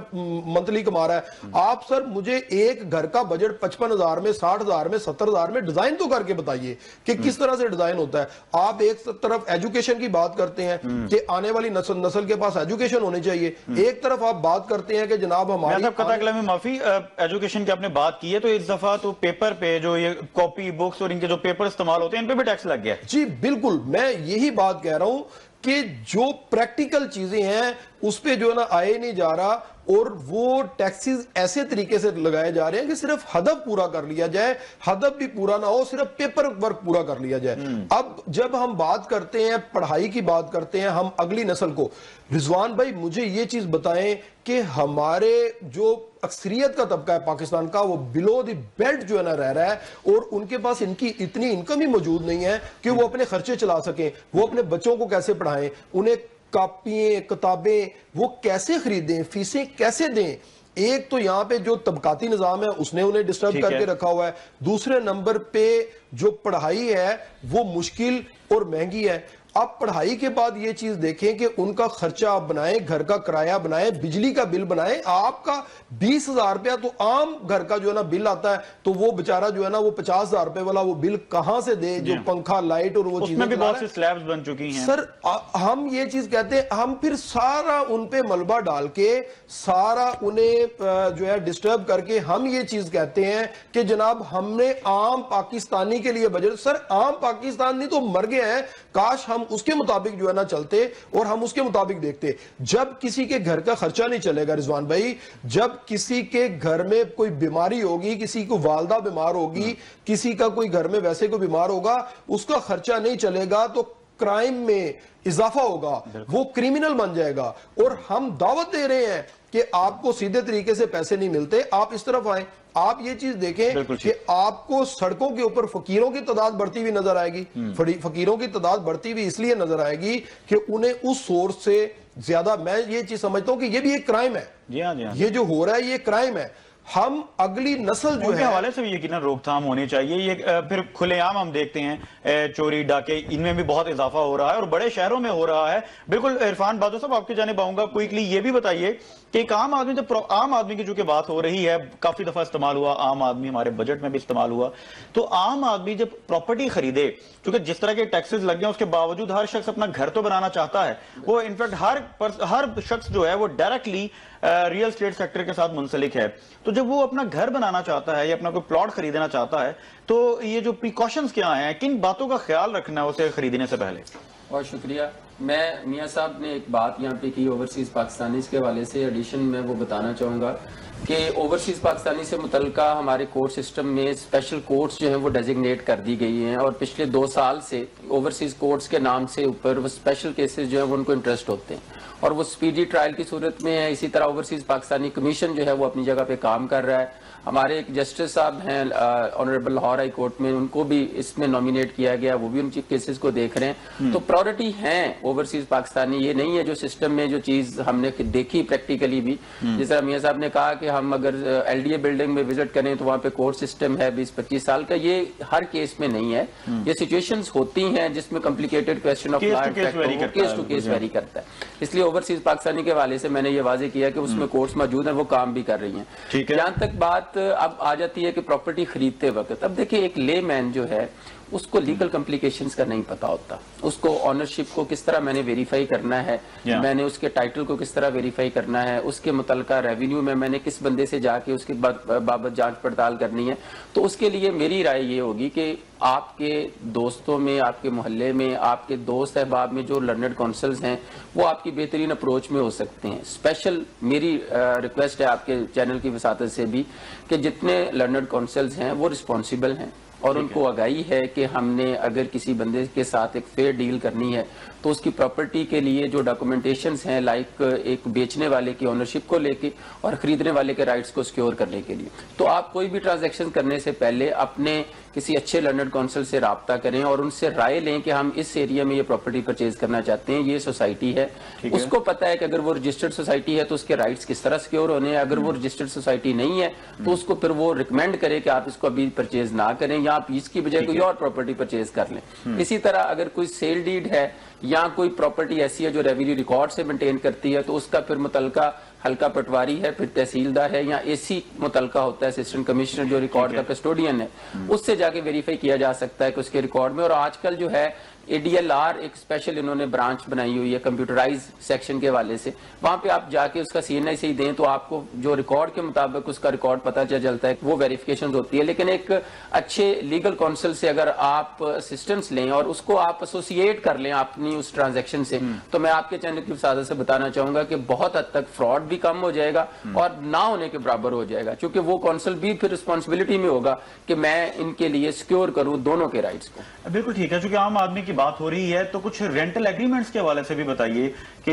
मंथली कमा रहा है। आप सर मुझे एक घर का बजट 55,000 में, 60,000 में, 70,000 में डिजाइन तो करके बताइए कि किस तरह से डिजाइन होता है। आप एक तरफ एजुकेशन की बात करते हैं कि आने वाली नस्ल के पास एजुकेशन होनी चाहिए, एक तरफ आप बात करते हैं कि जनाब हमारी माफी एजुकेशन की आपने बात की है, तो इस दफा तो पेपर पे जो ये कॉपी बुक्स और इनके जो पेपर इस्तेमाल होते हैं इन पे भी टैक्स लग गया है। जी बिल्कुल, मैं यही बात कह रहा हूं कि जो प्रैक्टिकल चीजें हैं उस पे जो है ना आए नहीं जा रहा और वो टैक्सेस ऐसे तरीके से लगाए जा रहे हैं कि सिर्फ हदफ पूरा कर लिया जाए, हदफ भी पूरा ना हो, सिर्फ पेपर वर्क पूरा कर लिया जाए। अब जब हम बात करते हैं, पढ़ाई की बात करते हैं, हम अगली नस्ल को, रिजवान भाई मुझे ये चीज बताएं कि हमारे जो अक्सरियत का तबका है पाकिस्तान का, वो बिलो द बेल्ट जो है ना रह रहा है और उनके पास इनकी इतनी इनकम ही मौजूद नहीं है कि वो अपने खर्चे चला सकें। वो अपने बच्चों को कैसे पढ़ाएं, उन्हें कापियां किताबें वो कैसे खरीदें, फीसें कैसे दें। एक तो यहां पे जो तबकाती निजाम है उसने उन्हें डिस्टर्ब करके रखा हुआ है। दूसरे नंबर पे जो पढ़ाई है वो मुश्किल और महंगी है। आप पढ़ाई के बाद ये चीज देखें कि उनका खर्चा आप बनाएं, घर का किराया बनाएं, बिजली का बिल बनाएं। आपका 20,000 रुपया तो आम घर का जो है ना बिल आता है, तो वो बेचारा जो है ना वो 50,000 रुपए वाला वो बिल कहां से दे, जो पंखा लाइट और वो चीजें भी बहुत सी स्लैब्स बन चुकी हैं। सर हम ये चीज कहते हैं, हम फिर सारा उन पे मलबा डाल के, सारा उन्हें जो है डिस्टर्ब करके हम ये चीज कहते हैं कि जनाब हमने आम पाकिस्तानी के लिए बजट। सर आम पाकिस्तानी तो मर गया है, काश हम उसके मुताबिक जो है ना चलते और हम उसके मुताबिक देखते। जब किसी के घर का खर्चा नहीं चलेगा रिजवान भाई, जब किसी के घर में कोई बीमारी होगी, किसी को वालदा बीमार होगी, किसी का कोई घर में वैसे कोई बीमार होगा, उसका खर्चा नहीं चलेगा तो क्राइम में इजाफा होगा, वो क्रिमिनल बन जाएगा। और हम दावत दे रहे हैं कि आपको सीधे तरीके से पैसे नहीं मिलते, आप इस तरफ आए। आप ये चीज देखें कि आपको सड़कों के ऊपर फकीरों की तादाद बढ़ती हुई नजर आएगी। फकीरों की तादाद बढ़ती हुई इसलिए नजर आएगी कि उन्हें उस सोर्स से ज्यादा, मैं ये चीज समझता हूं कि ये भी एक क्राइम है। जी हाँ, ये जो हो रहा है ये क्राइम है। हम अगली नस्ल जो है हवाले से भी यकीनन रोकथाम होनी चाहिए। ये फिर खुलेआम हम देखते हैं चोरी डाके, इनमें भी बहुत इजाफा हो रहा है और बड़े शहरों में हो रहा है। बिल्कुल इरफान बादो साहब आपकी जानिब आऊंगा, क्विकली ये भी बताइए कि एक आम आदमी, जब आम आदमी की जो कि बात हो रही है, काफी दफा इस्तेमाल हुआ आम आदमी, हमारे बजट में भी इस्तेमाल हुआ, तो आम आदमी जब प्रॉपर्टी खरीदे, क्योंकि जिस तरह के टैक्सेस लग गए उसके बावजूद हर शख्स अपना घर तो बनाना चाहता है। वो इनफैक्ट हर शख्स जो है वो डायरेक्टली रियल एस्टेट सेक्टर के साथ मुंसलिक है। तो जब वो अपना घर बनाना चाहता है या अपना कोई प्लॉट खरीदना चाहता है, तो ये जो प्रिकॉशंस क्या हैं, किन बातों का ख्याल रखना है उसे खरीदने से पहले? बहुत शुक्रिया। मैं मियाँ साहब ने एक बात यहाँ पे की ओवरसीज पाकिस्तानी के हवाले से, एडिशन में वो बताना चाहूँगा कि ओवरसीज पाकिस्तानी से मुतल्लिका हमारे कोर्ट सिस्टम में स्पेशल कोर्ट्स जो हैं वो डेजिग्नेट कर दी गई हैं और पिछले 2 साल से ओवरसीज कोर्ट्स के नाम से ऊपर वो स्पेशल केसेस जो है वो उनको इंटरेस्ट होते हैं और वो स्पीडी ट्रायल की सूरत में है। इसी तरह ओवरसीज पाकिस्तानी कमीशन जो है वो अपनी जगह पे काम कर रहा है। हमारे एक जस्टिस साहब हैं ऑनरेबल लाहौर हाई कोर्ट में, उनको भी इसमें नॉमिनेट किया गया, वो भी उन केसेस को देख रहे हैं। तो प्रायोरिटी है ओवरसीज पाकिस्तानी, ये नहीं है जो सिस्टम में जो चीज हमने देखी प्रैक्टिकली भी, जिस तरह मियाँ साहब ने कहा कि हम अगर एलडीए बिल्डिंग में विजिट करें तो वहाँ पे कोर्ट सिस्टम है 20-25 साल का, ये हर केस में नहीं है। ये सिचुएशंस होती हैं जिसमें complicated question of law case to case vary करता है। इसलिए ओवरसीज पाकिस्तानी के हवाले से मैंने ये वाजे किया कि उसमें कोर्ट्स मौजूद हैं, वो काम भी कर रही हैं। ठीक है। जहां तक बात अब आ जाती है कि प्रॉपर्टी खरीदते वक्त, अब देखिए एक लेमैन जो है उसको लीगल कॉम्प्लिकेशंस का नहीं पता होता, उसको ऑनरशिप को किस तरह मैंने वेरीफाई करना है, मैंने उसके टाइटल को किस तरह वेरीफाई करना है, उसके मुतलका रेवेन्यू में मैंने किस बंदे से जाके उसके बाबत जांच पड़ताल करनी है। तो उसके लिए मेरी राय ये होगी कि आपके दोस्तों में, आपके मोहल्ले में, आपके दोस्त अहबाब में जो लर्नड काउंसल्स हैं वो आपकी बेहतरीन अप्रोच में हो सकते हैं। स्पेशल मेरी रिक्वेस्ट है आपके चैनल की वसातत से भी कि जितने लर्नड काउंसल्स हैं वो रिस्पॉन्सिबल हैं और उनको आगाही है कि हमने अगर किसी बंदे के साथ एक फेयर डील करनी है तो उसकी प्रॉपर्टी के लिए जो डॉक्यूमेंटेशंस हैं, लाइक एक बेचने वाले की ओनरशिप को लेके और खरीदने वाले के राइट्स को सिक्योर करने के लिए, तो आप कोई भी ट्रांजैक्शन करने से पहले अपने किसी अच्छे लर्नड काउंसिल से राब्ता करें और उनसे राय लें कि हम इस एरिया में ये प्रॉपर्टी परचेज करना चाहते हैं, ये सोसाइटी है। उसको पता है कि अगर वो रजिस्टर्ड सोसाइटी है तो उसके राइट्स किस तरह सिक्योर होने हैं, अगर वो रजिस्टर्ड सोसाइटी नहीं है तो उसको फिर वो रिकमेंड करे कि आप इसको अभी परचेज ना करें या आप इसकी बजाय कोई और प्रॉपर्टी परचेज कर लें। इसी तरह अगर कोई सेल डीड है या कोई प्रॉपर्टी ऐसी है जो रेवेन्यू रिकॉर्ड से मेंटेन करती है तो उसका फिर मुतलका हल्का पटवारी है, फिर तहसीलदार है या एसी मुतलका होता है असिस्टेंट कमिश्नर जो रिकॉर्ड का कस्टोडियन है, उससे जाके वेरीफाई किया जा सकता है कि उसके रिकॉर्ड में। और आजकल जो है ADLR एक स्पेशल इन्होंने ब्रांच बनाई हुई है कंप्यूटराइज सेक्शन के हवाले से, वहां पे आप जाके उसका CNI से ही दें तो आपको जो रिकॉर्ड के मुताबिक उसका रिकॉर्ड पता चलता है, वो वेरिफिकेशन होती है। लेकिन एक अच्छे लीगल काउंसिल से अगर आप असिस्टेंस लें और उसको आप एसोसिएट कर लें अपनी उस ट्रांजेक्शन से, तो मैं आपके चैनल की वसादत से बताना चाहूंगा कि बहुत हद तक फ्रॉड भी कम हो जाएगा और ना होने के बराबर हो जाएगा, क्योंकि वो काउंसिल भी फिर रिस्पॉन्सिबिलिटी में होगा कि मैं इनके लिए सिक्योर करूं दोनों के राइट्स को। बिल्कुल ठीक है। चूंकि आम आदमी की बात हो रही है तो कुछ रेंटल एग्रीमेंट्स के हवाले से भी बताइए कि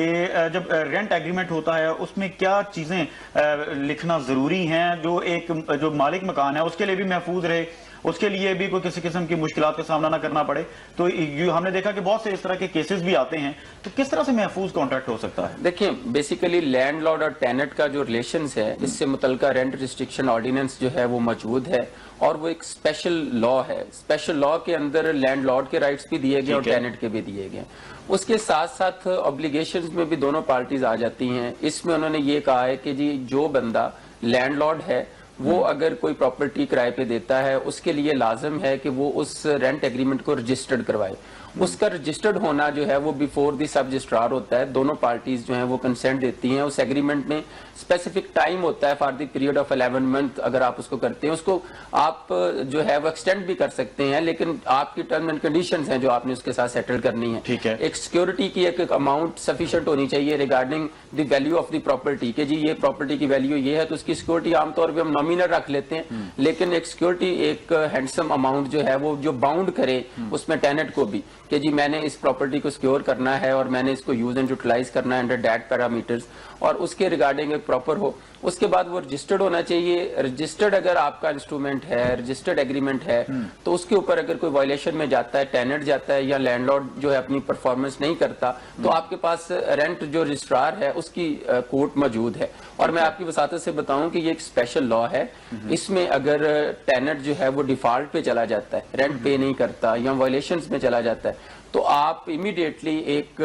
जब रेंट एग्रीमेंट होता है उसमें क्या चीजें लिखना जरूरी हैं जो मालिक मकान है उसके लिए भी महफूज रहे, उसके लिए भी कोई किसी किस्म की मुश्किलात का सामना ना करना पड़े। तो हमने देखा कि बहुत से इस तरह के केसेस भी आते हैं, तो किस तरह से महफूज कॉन्ट्रैक्ट हो सकता है? देखिए बेसिकली लैंडलॉर्ड और टेनेंट का जो रिलेशंस है इससे मुतल्लिका रेंट रिस्ट्रिक्शन ऑर्डिनेंस जो है वो मौजूद है और वो एक स्पेशल लॉ है। स्पेशल लॉ के अंदर लैंडलॉर्ड के राइट्स भी दिए गए और टेनेंट के भी दिए गए। उसके साथ साथ ऑब्लिगेशंस में भी दोनों पार्टीज आ जाती हैं। इसमें उन्होंने ये कहा है कि जी जो बंदा लैंडलॉर्ड है वो अगर कोई प्रॉपर्टी किराए पे देता है उसके लिए लाजम है कि वो उस रेंट एग्रीमेंट को रजिस्टर्ड करवाए। उसका रजिस्टर्ड होना जो है वो बिफोर द सब रजिस्ट्रार होता है। दोनों पार्टीज जो हैं वो कंसेंट देती हैं। उस एग्रीमेंट में स्पेसिफिक टाइम होता है for the period of 11 month. अगर आप उसको करते हैं उसको आप जो है वो एक्सटेंड भी कर सकते हैं, लेकिन आपकी टर्म एंड कंडीशंस हैं जो आपने उसके साथ सेटल करनी है। ठीक है। एक सिक्योरिटी की एक अमाउंट सफिशिएंट होनी चाहिए regarding the value of the property कि जी ये प्रॉपर्टी की वैल्यू ये है, तो उसकी सिक्योरिटी आमतौर पर हम नॉमिनल रख लेते हैं, लेकिन एक सिक्योरिटी एक हैंडसम अमाउंट जो है वो जो बाउंड करे उसमें टेनेंट को भी कि जी मैंने इस प्रॉपर्टी को सिक्योर करना है और मैंने इसको यूज एंड यूटिलाइज करना है अंडर दैट पैरामीटर्स, और उसके रिगार्डिंग एक प्रॉपर हो। उसके बाद वो रजिस्टर्ड होना चाहिए। रजिस्टर्ड अगर आपका इंस्ट्रूमेंट है, रजिस्टर्ड एग्रीमेंट है, तो उसके ऊपर अगर कोई वायलेशन में जाता है, टेनेंट जाता है या लैंडलॉर्ड जो है अपनी परफॉर्मेंस नहीं करता, तो आपके पास रेंट जो रजिस्ट्रार है उसकी कोर्ट मौजूद है। और मैं आपकी वसातत से बताऊं कि ये एक स्पेशल लॉ है। इसमें अगर टेनेंट जो है वो डिफॉल्ट पे चला जाता है, रेंट पे नहीं करता या वायलेशंस में चला जाता है, तो आप इमीडिएटली एक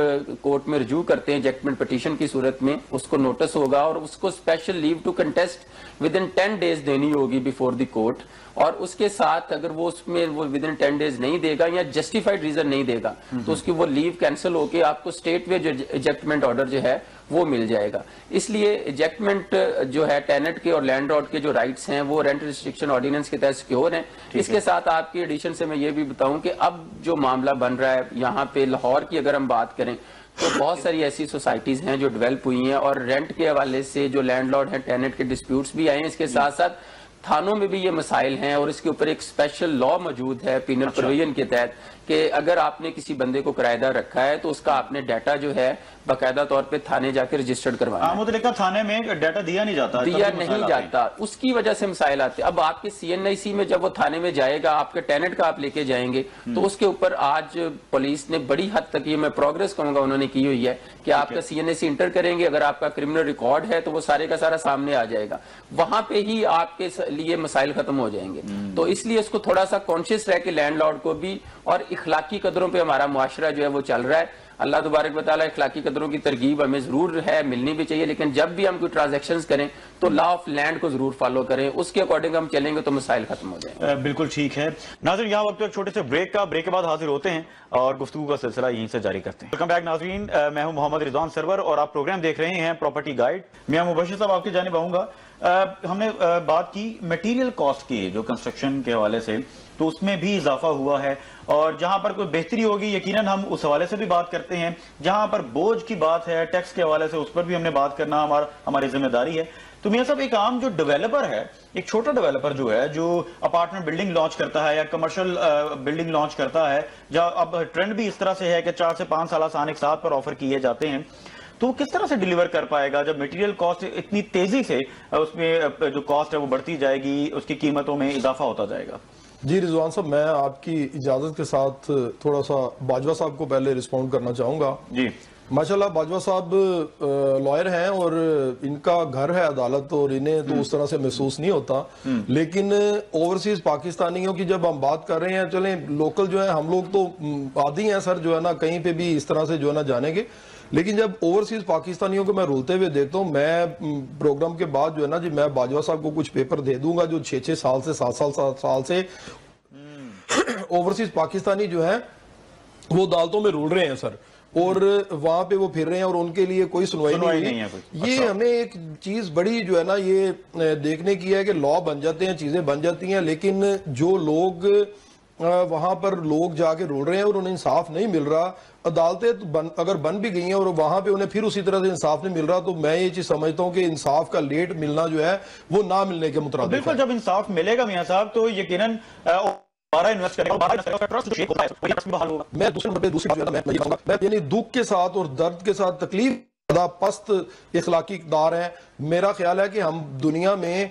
कोर्ट में रिज्यू करते हैं इजेक्टमेंट पिटीशन की सूरत में, उसको नोटिस होगा और उसको special leave to contest within 10 days देनी होगी बिफोर द कोर्ट। और उसके साथ अगर वो उसमें वो विद इन 10 डेज नहीं देगा या जस्टिफाइड रीजन नहीं देगा तो उसकी वो लीव कैंसिल होके आपको स्टेट वे जो इजेक्टमेंट ऑर्डर जो है वो मिल जाएगा। इसलिए इजेक्टमेंट जो है टेनेंट के और लैंडलॉर्ड के जो राइट्स हैं वो रेंट रिस्ट्रिक्शन ऑर्डिनेंस के तहत सिक्योर हैं। इसके साथ आपकी एडिशन से मैं ये भी बताऊं कि अब जो मामला बन रहा है यहाँ पे लाहौर की अगर हम बात करें तो बहुत सारी ऐसी सोसाइटीज हैं जो डेवलप हुई हैं और रेंट के हवाले से जो लैंडलॉर्ड हैं टेनेंट के डिस्प्यूट्स भी आए हैं। इसके साथ साथ थानों में भी ये मसाइल हैं और इसके ऊपर एक स्पेशल लॉ मौजूद है पीनल प्रोविजन के तहत कि अगर आपने किसी बंदे को किराएदार रखा है तो उसका आपने डाटा जो है बाकायदा तौर पे थाने जाकर रजिस्टर्ड करवाना है। थाने में डाटा दिया नहीं जाता, उसकी वजह से मसाइल आते हैं। अब आपके CNIC में जब वो थाने में जाएगा, आपके टेनेंट का आप लेके जाएंगे तो उसके ऊपर आज पुलिस ने बड़ी हद तक, ये मैं प्रोग्रेस कहूंगा, उन्होंने की हुई है कि आपका CNIC इंटर करेंगे, अगर आपका क्रिमिनल रिकॉर्ड है तो वो सारे का सारा सामने आ जाएगा, वहां पे ही आपके लिए मसाइल खत्म हो जाएंगे। तो इसलिए इसको थोड़ा सा कॉन्शियस रह के लैंडलॉर्ड को भी, और इखलाकी कदरों पे हमारा मुआशरा जो है वो चल रहा है, अल्लाह तबारक व तआला अखलाकी कदरों की तरगीब हमें जरूर है, मिलनी भी चाहिए, लेकिन जब भी हम कोई ट्रांजैक्शंस करें तो लॉ ऑफ लैंड को जरूर फॉलो करें, उसके अकॉर्डिंग हम चलेंगे तो मसाइल खत्म हो जाएंगे। बिल्कुल ठीक है नाज़रीन, यहाँ वक्त एक छोटे से ब्रेक के बाद हाजिर होते हैं और गुफ्तगू का सिलसिला यहीं से जारी करते हैं। वेलकम बैक नाज़रीन, मैं हूं मोहम्मद रिजवान सरवर और आप प्रोग्राम देख रहे हैं प्रॉपर्टी गाइड। मियां मुबशिर साहब आपकी जानिब आऊंगा। हमने बात की मटेरियल कॉस्ट की, जो कंस्ट्रक्शन के हवाले से, तो उसमें भी इजाफा हुआ है और जहां पर कोई बेहतरी होगी यकीनन हम उस हवाले से भी बात करते हैं। जहां पर बोझ की बात है टैक्स के हवाले से, उस पर भी हमने बात करना हमारी जिम्मेदारी है। तो मियां साहब, एक आम जो डेवलपर है, एक छोटा डेवलपर जो है, जो अपार्टमेंट बिल्डिंग लॉन्च करता है या कमर्शियल बिल्डिंग लॉन्च करता है, जहां अब ट्रेंड भी इस तरह से है कि 4 से 5 साल आसान एक साथ पर ऑफर किए जाते हैं, तो वो किस तरह से डिलीवर कर पाएगा जब मटेरियल कॉस्ट इतनी तेजी से उसमें जो कॉस्ट है वो बढ़ती जाएगी, उसकी कीमतों में इजाफा होता जाएगा? जी रिजवान साहब, मैं आपकी इजाजत के साथ थोड़ा सा बाजवा साहब को पहले रिस्पॉन्ड करना चाहूंगा। जी माशाल्लाह बाजवा साहब लॉयर हैं और इनका घर है अदालत और इन्हें तो उस तरह से महसूस नहीं होता, लेकिन ओवरसीज पाकिस्तानियों की जब हम बात कर रहे हैं, चलें लोकल जो है हम लोग तो आदी हैं सर, जो है ना कहीं पे भी इस तरह से जो है ना जानेंगे, लेकिन जब ओवरसीज पाकिस्तानियों को मैं रुलते हुए देखता हूँ, मैं प्रोग्राम के बाद जो है ना जी, मैं बाजवा साहब को कुछ पेपर दे दूंगा जो 6-6 साल से 7 साल से ओवरसीज पाकिस्तानी जो है वो अदालतों में रुल रहे हैं सर, और वहां पे वो फिर रहे हैं और उनके लिए कोई सुनवाई नहीं है। ये अच्छा। हमें एक चीज बड़ी जो है ना ये देखने की है कि लॉ बन जाते हैं, चीजें बन जाती हैं, लेकिन जो लोग वहां पर लोग जाके रोल रहे हैं और उन्हें इंसाफ नहीं मिल रहा, अदालतें तो अगर बन भी गई हैं और वहां पे उन्हें फिर उसी तरह से इंसाफ नहीं मिल रहा, तो मैं ये चीज समझता हूं कि इंसाफ का लेट मिलना जो है वो ना मिलने के मुताबिक। बिल्कुल, जब इंसाफ मिलेगा मियां साहब तो यकीनन इन्वेस्ट करेगा, ट्रस्ट बहाल होगा। मैं दूसरे नंबर पे दूसरी बात मैं यानी दुख के साथ और दर्द के साथ तकलीफ पस्त इखलाकी इक़दार है। मेरा ख्याल है कि हम दुनिया में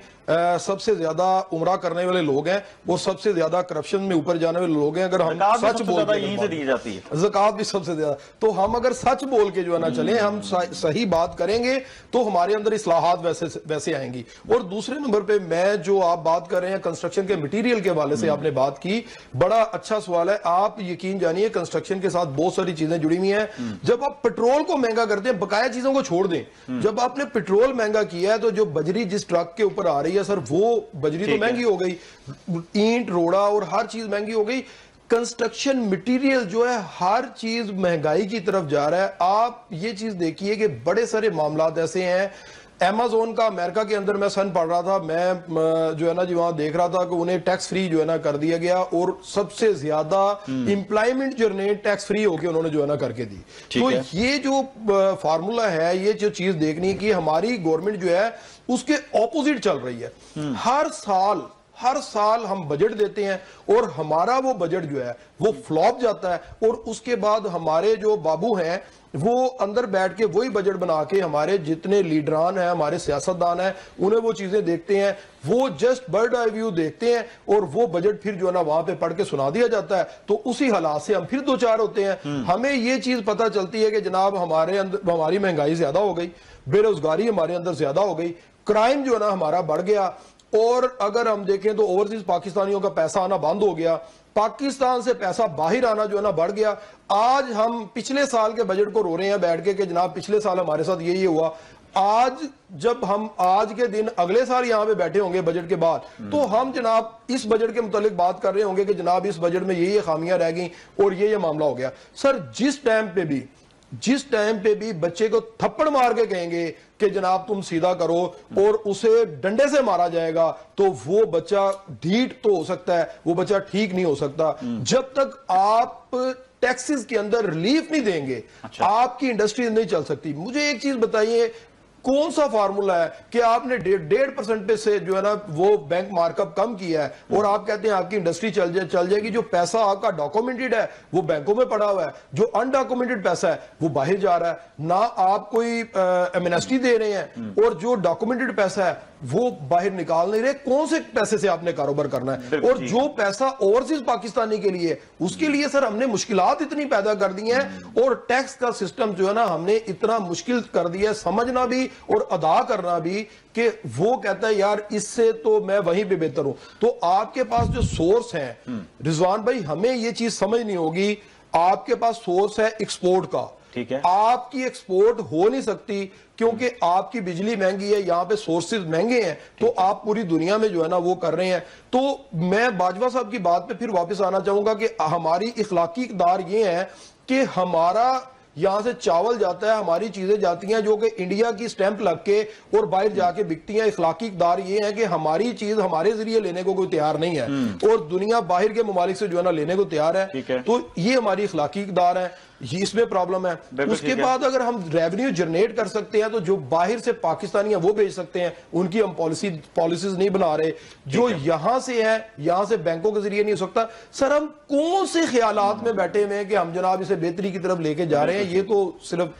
सबसे ज्यादा उम्रा करने वाले लोग हैं और सबसे ज्यादा करप्शन में ऊपर जाने वाले लोग हैं। अगर हम सच बोल के यहीं से दी जाती है ज़कात भी सबसे ज्यादा, तो हम अगर सच बोल के जो है ना चले, हम सही बात करेंगे तो हमारे अंदर इस्लाहात वैसे आएंगी। और दूसरे नंबर पे मैं जो आप बात कर रहे हैं कंस्ट्रक्शन के मटीरियल के हवाले से आपने बात की, बड़ा अच्छा सवाल है। आप यकीन जानिए कंस्ट्रक्शन के साथ बहुत सारी चीजें जुड़ी हुई हैं। जब आप पेट्रोल को महंगा करते हैं, बकाया चीजों को छोड़ दें, जब आपने पेट्रोल महंगा किया है तो जो बजरी जिस ट्रक के ऊपर आ रही है सर, वो बजरी तो महंगी हो गई, ईंट रोड़ा और हर चीज महंगी हो गई। कंस्ट्रक्शन मटेरियल जो है हर चीज महंगाई की तरफ जा रहा है। आप ये चीज देखिए कि बड़े सारे मामलात ऐसे हैं। Amazon का अमेरिका के अंदर मैं सन पढ़ रहा था, मैं जो है ना जी वहां देख रहा था कि उन्हें टैक्स फ्री जो है ना कर दिया गया और सबसे ज्यादा एम्प्लॉयमेंट जो है टैक्स फ्री होके उन्होंने जो है ना करके दी। तो ये जो फार्मूला है, ये जो चीज देखनी की हमारी गवर्नमेंट जो है उसके ऑपोजिट चल रही है। हर साल हम बजट देते हैं और हमारा वो बजट जो है वो फ्लॉप जाता है, और उसके बाद हमारे जो बाबू हैं वो अंदर बैठ के वही बजट बना के, हमारे जितने लीडरान हैं, हमारे सियासतदान हैं, उन्हें वो चीजें देखते हैं, वो जस्ट बर्ड आई व्यू देखते हैं और वो बजट फिर जो है ना वहां पे पढ़ के सुना दिया जाता है। तो उसी हालात से हम फिर दो चार होते हैं। हमें ये चीज पता चलती है कि जनाब हमारे अंदर हमारी महंगाई ज्यादा हो गई, बेरोजगारी हमारे अंदर ज्यादा हो गई, क्राइम जो है ना हमारा बढ़ गया, और अगर हम देखें तो ओवरसीज पाकिस्तानियों का पैसा आना बंद हो गया, पाकिस्तान से पैसा बाहर आना जो है ना बढ़ गया। आज हम पिछले साल के बजट को रो रहे हैं बैठ के कि जनाब पिछले साल हमारे साथ ये हुआ। आज जब हम आज के दिन अगले साल यहां पे बैठे होंगे बजट के बाद, तो हम जनाब इस बजट के मुतालिक बात कर रहे होंगे कि जनाब इस बजट में ये खामियां रह गई और ये मामला हो गया। सर जिस टाइम पे भी बच्चे को थप्पड़ मार के कहेंगे कि जनाब तुम सीधा करो और उसे डंडे से मारा जाएगा, तो वो बच्चा ढीठ तो हो सकता है, वो बच्चा ठीक नहीं हो सकता। जब तक आप टैक्सेस के अंदर रिलीफ नहीं देंगे, आपकी इंडस्ट्री नहीं चल सकती। मुझे एक चीज बताइए, कौन सा फार्मूला है कि आपने 1.5% पे से जो है ना वो बैंक मार्कअप कम किया है और आप कहते हैं आपकी इंडस्ट्री चल जाएगी? जो पैसा आपका डॉक्यूमेंटेड है वो बैंकों में पड़ा हुआ है, जो अनडॉक्यूमेंटेड पैसा है वो बाहर जा रहा है। ना आप कोई एमनेस्टी दे रहे हैं और जो डॉक्यूमेंटेड पैसा है वो बाहर निकाल नहीं रहे। कौन से पैसे से आपने कारोबार करना है? और जो पैसा ओवरसीज पाकिस्तानी के लिए, उसके लिए सर हमने मुश्किलात इतनी पैदा कर दी हैं और टैक्स का सिस्टम जो है ना हमने इतना मुश्किल कर दिया है समझना भी और अदा करना भी, कि वो कहता है यार इससे तो मैं वहीं पे बेहतर हूं। तो आपके पास जो सोर्स है रिजवान भाई, हमें ये चीज समझनी होगी। आपके पास सोर्स है एक्सपोर्ट का, ठीक है। आपकी एक्सपोर्ट हो नहीं सकती क्योंकि आपकी बिजली महंगी है, यहां पे सोर्सेज महंगे हैं, तो आप पूरी दुनिया में जो है ना वो कर रहे हैं। तो मैं बाजवा साहब की बात पे फिर वापस आना चाहूंगा कि हमारी इखलाकी इक़दार ये है कि हमारा यहां से चावल जाता है, हमारी चीजें जाती हैं जो कि इंडिया की स्टैंप लग के और बाहर जाके बिकती हैं। इखलाकी इक़दार ये है कि हमारी चीज हमारे जरिए लेने को कोई तैयार नहीं है और दुनिया बाहर के ममालिक से जो है ना लेने को तैयार है। तो ये हमारी इखलाकी इक़दार है, इसमें प्रॉब्लम है। उसके बाद अगर हम रेवेन्यू जनरेट कर सकते हैं तो जो बाहर से पाकिस्तानी है वो भेज सकते हैं, उनकी हम पॉलिसीज नहीं बना रहे। जो यहां से है, यहां से बैंकों के जरिए नहीं हो सकता। सर हम कौन से ख्यालात में बैठे हुए हैं कि हम जनाब इसे बेहतरी की तरफ लेके जा रहे हैं, ये तो सिर्फ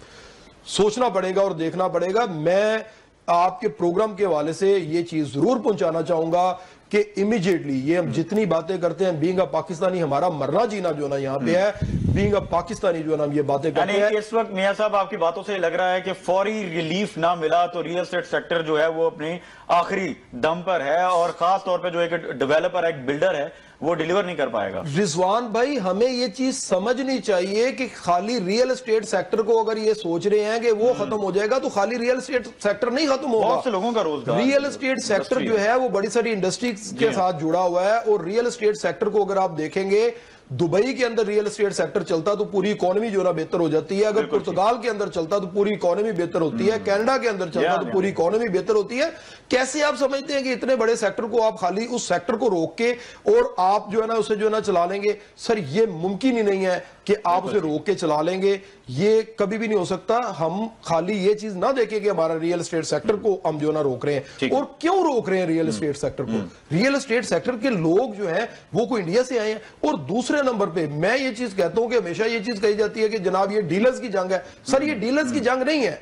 सोचना पड़ेगा और देखना पड़ेगा। मैं आपके प्रोग्राम के हवाले से ये चीज जरूर पहुंचाना चाहूंगा कि इमीडिएटली ये हम जितनी बातें करते हैं, बीइंग अ पाकिस्तानी हमारा मरना जीना जो ना यहाँ पे है, बीइंग अ पाकिस्तानी जो है ना हम ये बातें करते हैं। इस वक्त मियां साहब आपकी बातों से लग रहा है कि फौरी रिलीफ ना मिला तो रियल एस्टेट सेक्टर जो है वो अपनी आखिरी दम पर है और खास तौर पे जो एक डेवलपर है, एक बिल्डर है, वो डिलीवर नहीं कर पाएगा। रिजवान भाई हमें ये चीज समझनी चाहिए कि खाली रियल एस्टेट सेक्टर को अगर ये सोच रहे हैं कि वो खत्म हो जाएगा तो खाली रियल एस्टेट सेक्टर नहीं खत्म होगा। बहुत से लोगों का रोजगार, रियल एस्टेट सेक्टर जो है वो बड़ी सारी इंडस्ट्रीज के साथ जुड़ा हुआ है और रियल एस्टेट सेक्टर को अगर आप देखेंगे, दुबई के अंदर रियल एस्टेट सेक्टर चलता तो पूरी इकोनॉमी जो ना बेहतर हो जाती है। अगर पुर्तगाल के अंदर चलता तो पूरी इकोनॉमी बेहतर होती है। कनाडा के अंदर चलता तो पूरी इकोनॉमी बेहतर होती है। कैसे आप समझते हैं कि इतने बड़े सेक्टर को आप खाली उस सेक्टर को रोक के और आप जो है ना उसे जो है ना चला लेंगे? सर ये मुमकिन ही नहीं है कि आप उसे रोक के चला लेंगे, ये कभी भी नहीं हो सकता। हम खाली ये चीज ना देखें कि हमारा रियल एस्टेट सेक्टर को हम जो ना रोक रहे हैं। और क्यों रोक रहे हैं रियल एस्टेट सेक्टर को? रियल एस्टेट सेक्टर के लोग जो हैं वो कोई इंडिया से आए हैं। और दूसरे नंबर पे मैं ये चीज कहता हूं कि हमेशा ये चीज कही जाती है कि जनाब ये डीलर्स की जंग है। सर ये डीलर्स की जंग नहीं है।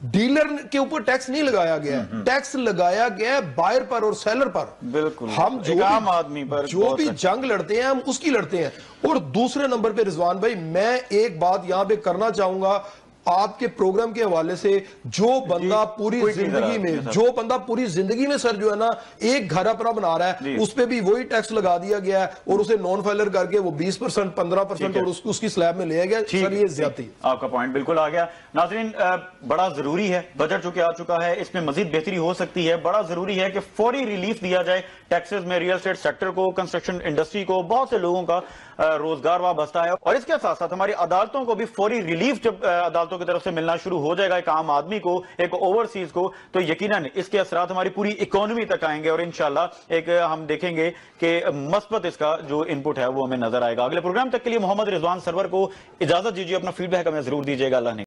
डीलर के ऊपर टैक्स नहीं लगाया गया है, टैक्स लगाया गया है बायर पर और सेलर पर। बिल्कुल, हम जो आम आदमी पर जो भी जंग लड़ते हैं हम उसकी लड़ते हैं। और दूसरे नंबर पे रिजवान भाई मैं एक बात यहां पे करना चाहूंगा आपके प्रोग्राम के हवाले से, जो बंदा पूरी जिंदगी में सर जो है ना एक घर अपना बना रहा है उस पे भी वही टैक्स लगा दिया गया है और उसे नॉन फाइलर करके वो 20% 15% और उसकी स्लैब में लिया गया। सर ये ज्यादती। आपका पॉइंट बिल्कुल आ गया। नाज़रीन बड़ा जरूरी है, बजट जो कि आ चुका है इसमें मजीद बेहतरी हो सकती है। बड़ा जरूरी है कि फौरी रिलीफ दिया जाए टैक्सेस में रियल एस्टेट सेक्टर को, कंस्ट्रक्शन इंडस्ट्री को, बहुत से लोगों का रोजगार वहां बसता है। और इसके साथ साथ हमारी अदालतों को भी फौरी रिलीफ जब अदालतों की तरफ से मिलना शुरू हो जाएगा, एक आम आदमी को, एक ओवरसीज को, तो यकीनन इसके असरात हमारी पूरी इकोनॉमी तक आएंगे और इंशाल्लाह एक हम देखेंगे कि मस्बत इसका जो इनपुट है वो हमें नजर आएगा। अगले प्रोग्राम तक के लिए मोहम्मद रिजवान सरवर को इजाजत दीजिए। अपना फीडबैक हमें जरूर दीजिएगा। अल्लाह ने